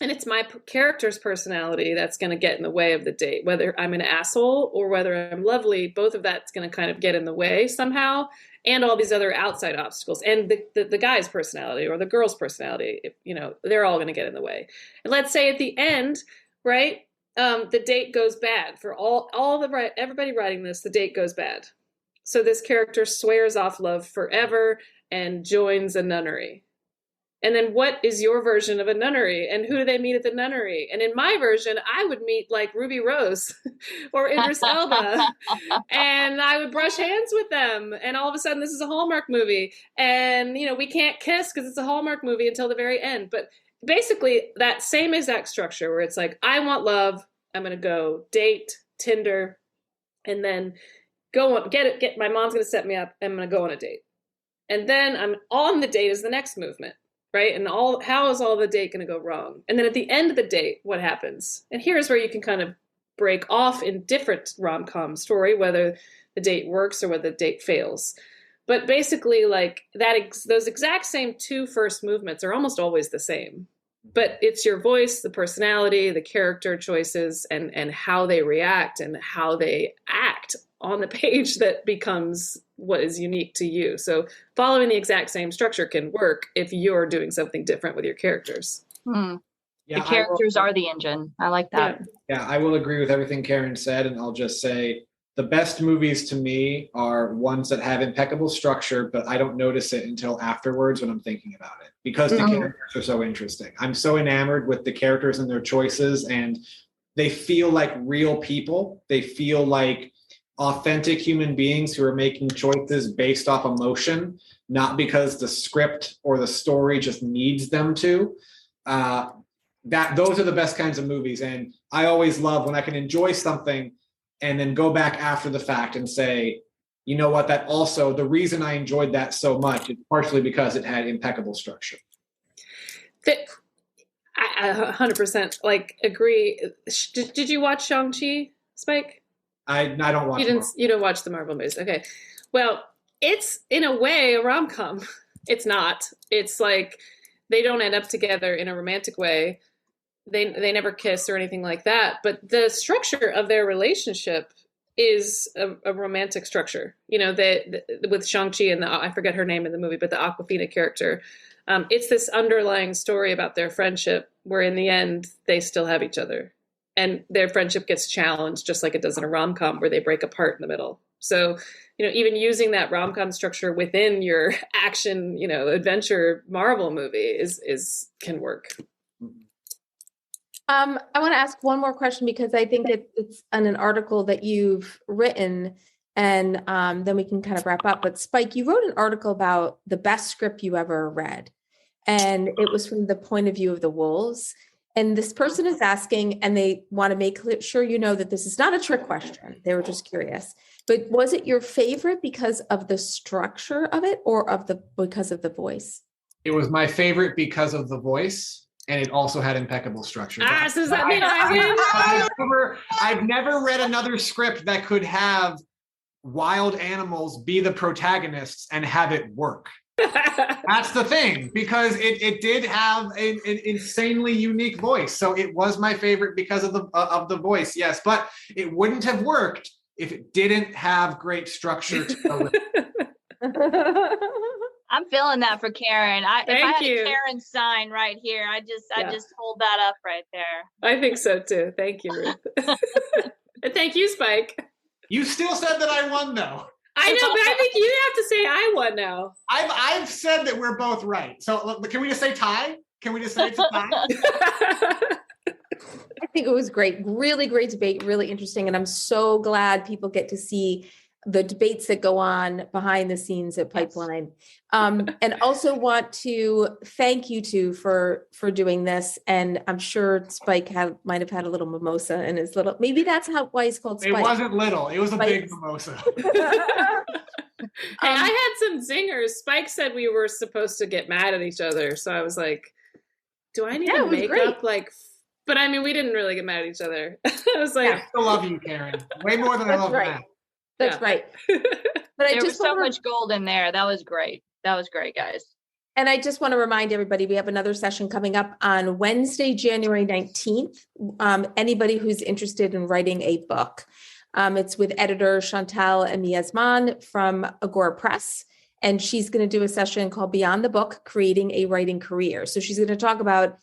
And it's my character's personality that's going to get in the way of the date. Whether I'm an asshole or whether I'm lovely, both of that's going to kind of get in the way somehow. And all these other outside obstacles. And the guy's personality or the girl's personality, you know, they're all going to get in the way. And let's say at the end, right, the date goes bad. For everybody writing this, the date goes bad. So this character swears off love forever and joins a nunnery. And then what is your version of a nunnery? And who do they meet at the nunnery? And in my version, I would meet like Ruby Rose or Idris Elba. And I would brush hands with them. And all of a sudden, this is a Hallmark movie. And, you know, we can't kiss because it's a Hallmark movie until the very end. But basically, that same exact structure where it's like, I want love. I'm going to go date, Tinder, and then go on, my mom's going to set me up. I'm going to go on a date. And then I'm on the date is the next movement. Right? And how is all the date going to go wrong? And then at the end of the date, what happens? And here's where you can kind of break off in different rom-com story, whether the date works or whether the date fails. But basically, like those exact same two first movements are almost always the same. But it's your voice, the personality, the character choices, and how they react and how they act on the page that becomes what is unique to you. So following the exact same structure can work if you're doing something different with your characters. Yeah, the characters are the engine. I like that. Yeah, I will agree with everything Karen said. And I'll just say the best movies to me are ones that have impeccable structure, but I don't notice it until afterwards when I'm thinking about it because the characters are so interesting. I'm so enamored with the characters and their choices, and they feel like real people. They feel like authentic human beings who are making choices based off emotion, not because the script or the story just needs them to. Those are the best kinds of movies. And I always love when I can enjoy something and then go back after the fact and say, you know what, that also, the reason I enjoyed that so much is partially because it had impeccable structure. I 100% like agree. Did you watch Shang-Chi, Spike? I don't watch. You don't watch the Marvel movies. Okay. Well, it's in a way a rom-com. It's not. It's like they don't end up together in a romantic way. They never kiss or anything like that. But the structure of their relationship is a romantic structure. You know, with Shang-Chi and I forget her name in the movie, but the Awkwafina character. It's this underlying story about their friendship where in the end they still have each other. And their friendship gets challenged just like it does in a rom-com where they break apart in the middle. So, you know, even using that rom-com structure within your action, you know, adventure Marvel movie can work. I want to ask one more question because I think it's on an article that you've written, and then we can kind of wrap up. But Spike, you wrote an article about the best script you ever read, and it was from the point of view of the wolves. And this person is asking, and they want to make sure you know that this is not a trick question. They were just curious. But was it your favorite because of the structure of it, or because of the voice? It was my favorite because of the voice, and it also had impeccable structure. So does that mean I win? I've never read another script that could have wild animals be the protagonists and have it work. That's the thing, because it did have an insanely unique voice. So it was my favorite because of the voice, yes. But it wouldn't have worked if it didn't have great structure to go with it. I'm feeling that for Karen. If I had you. a Karen sign right here, I just hold that up right there. I think so too. Thank you, Ruth. And thank you, Spike. You still said that I won, though. I know, but I think you have to say I won now. I've said that we're both right. So can we just say tie? Can we just say it's a tie? I think it was great. Really great debate, really interesting. And I'm so glad people get to see the debates that go on behind the scenes at Pipeline. And also want to thank you two for doing this. And I'm sure Spike might have had a little mimosa in his little, maybe that's why he's called Spike. It wasn't little. It was a big mimosa. Hey, I had some zingers. Spike said we were supposed to get mad at each other. So I was like, do I need to make up but I mean, we didn't really get mad at each other. I was like, I still love you, Karen. Way more than I love Matt. That's right. But There was so much gold in there. That was great. That was great, guys. And I just want to remind everybody, we have another session coming up on Wednesday, January 19th. Anybody who's interested in writing a book. It's with editor Chantal Emiasman from Agora Press. And she's going to do a session called Beyond the Book, Creating a Writing Career. So she's going to talk about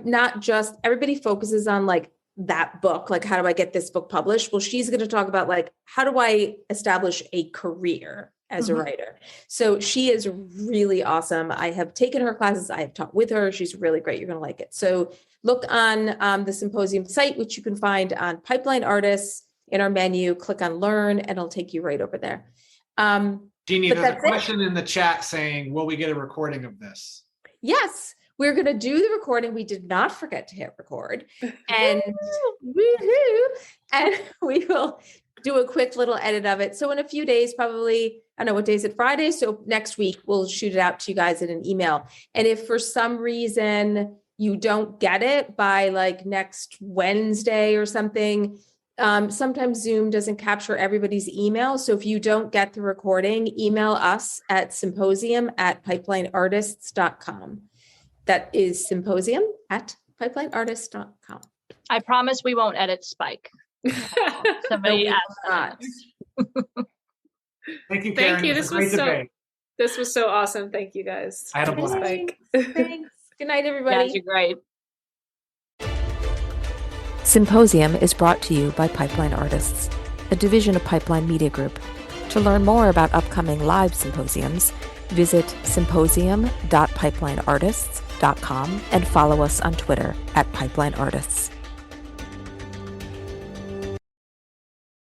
not just everybody focuses on like that book, like how do I get this book published? Well, she's going to talk about like, how do I establish a career as a writer? So she is really awesome. I have taken her classes. I have taught with her. She's really great. You're going to like it. So look on the Symposium site, which you can find on Pipeline Artists. In our menu, click on Learn, and it'll take you right over there. Jeannie, there's a question in the chat saying, will we get a recording of this? Yes, we're going to do the recording. We did not forget to hit record. And woohoo! And we will do a quick little edit of it. So in a few days, probably, I don't know what day is it, Friday? So next week, we'll shoot it out to you guys in an email. And if for some reason you don't get it by like next Wednesday or something, sometimes Zoom doesn't capture everybody's email. So if you don't get the recording, email us at symposium@pipelineartists.com. That is symposium@pipelineartists.com. I promise we won't edit Spike. Somebody asked that. Thank you, Karen. Thank you. This was so awesome. Thank you, guys. I had a blast. Thanks. Good night, everybody. You guys are great. Symposium is brought to you by Pipeline Artists, a division of Pipeline Media Group. To learn more about upcoming live symposiums, visit symposium.pipelineartists.com and follow us on Twitter @PipelineArtists.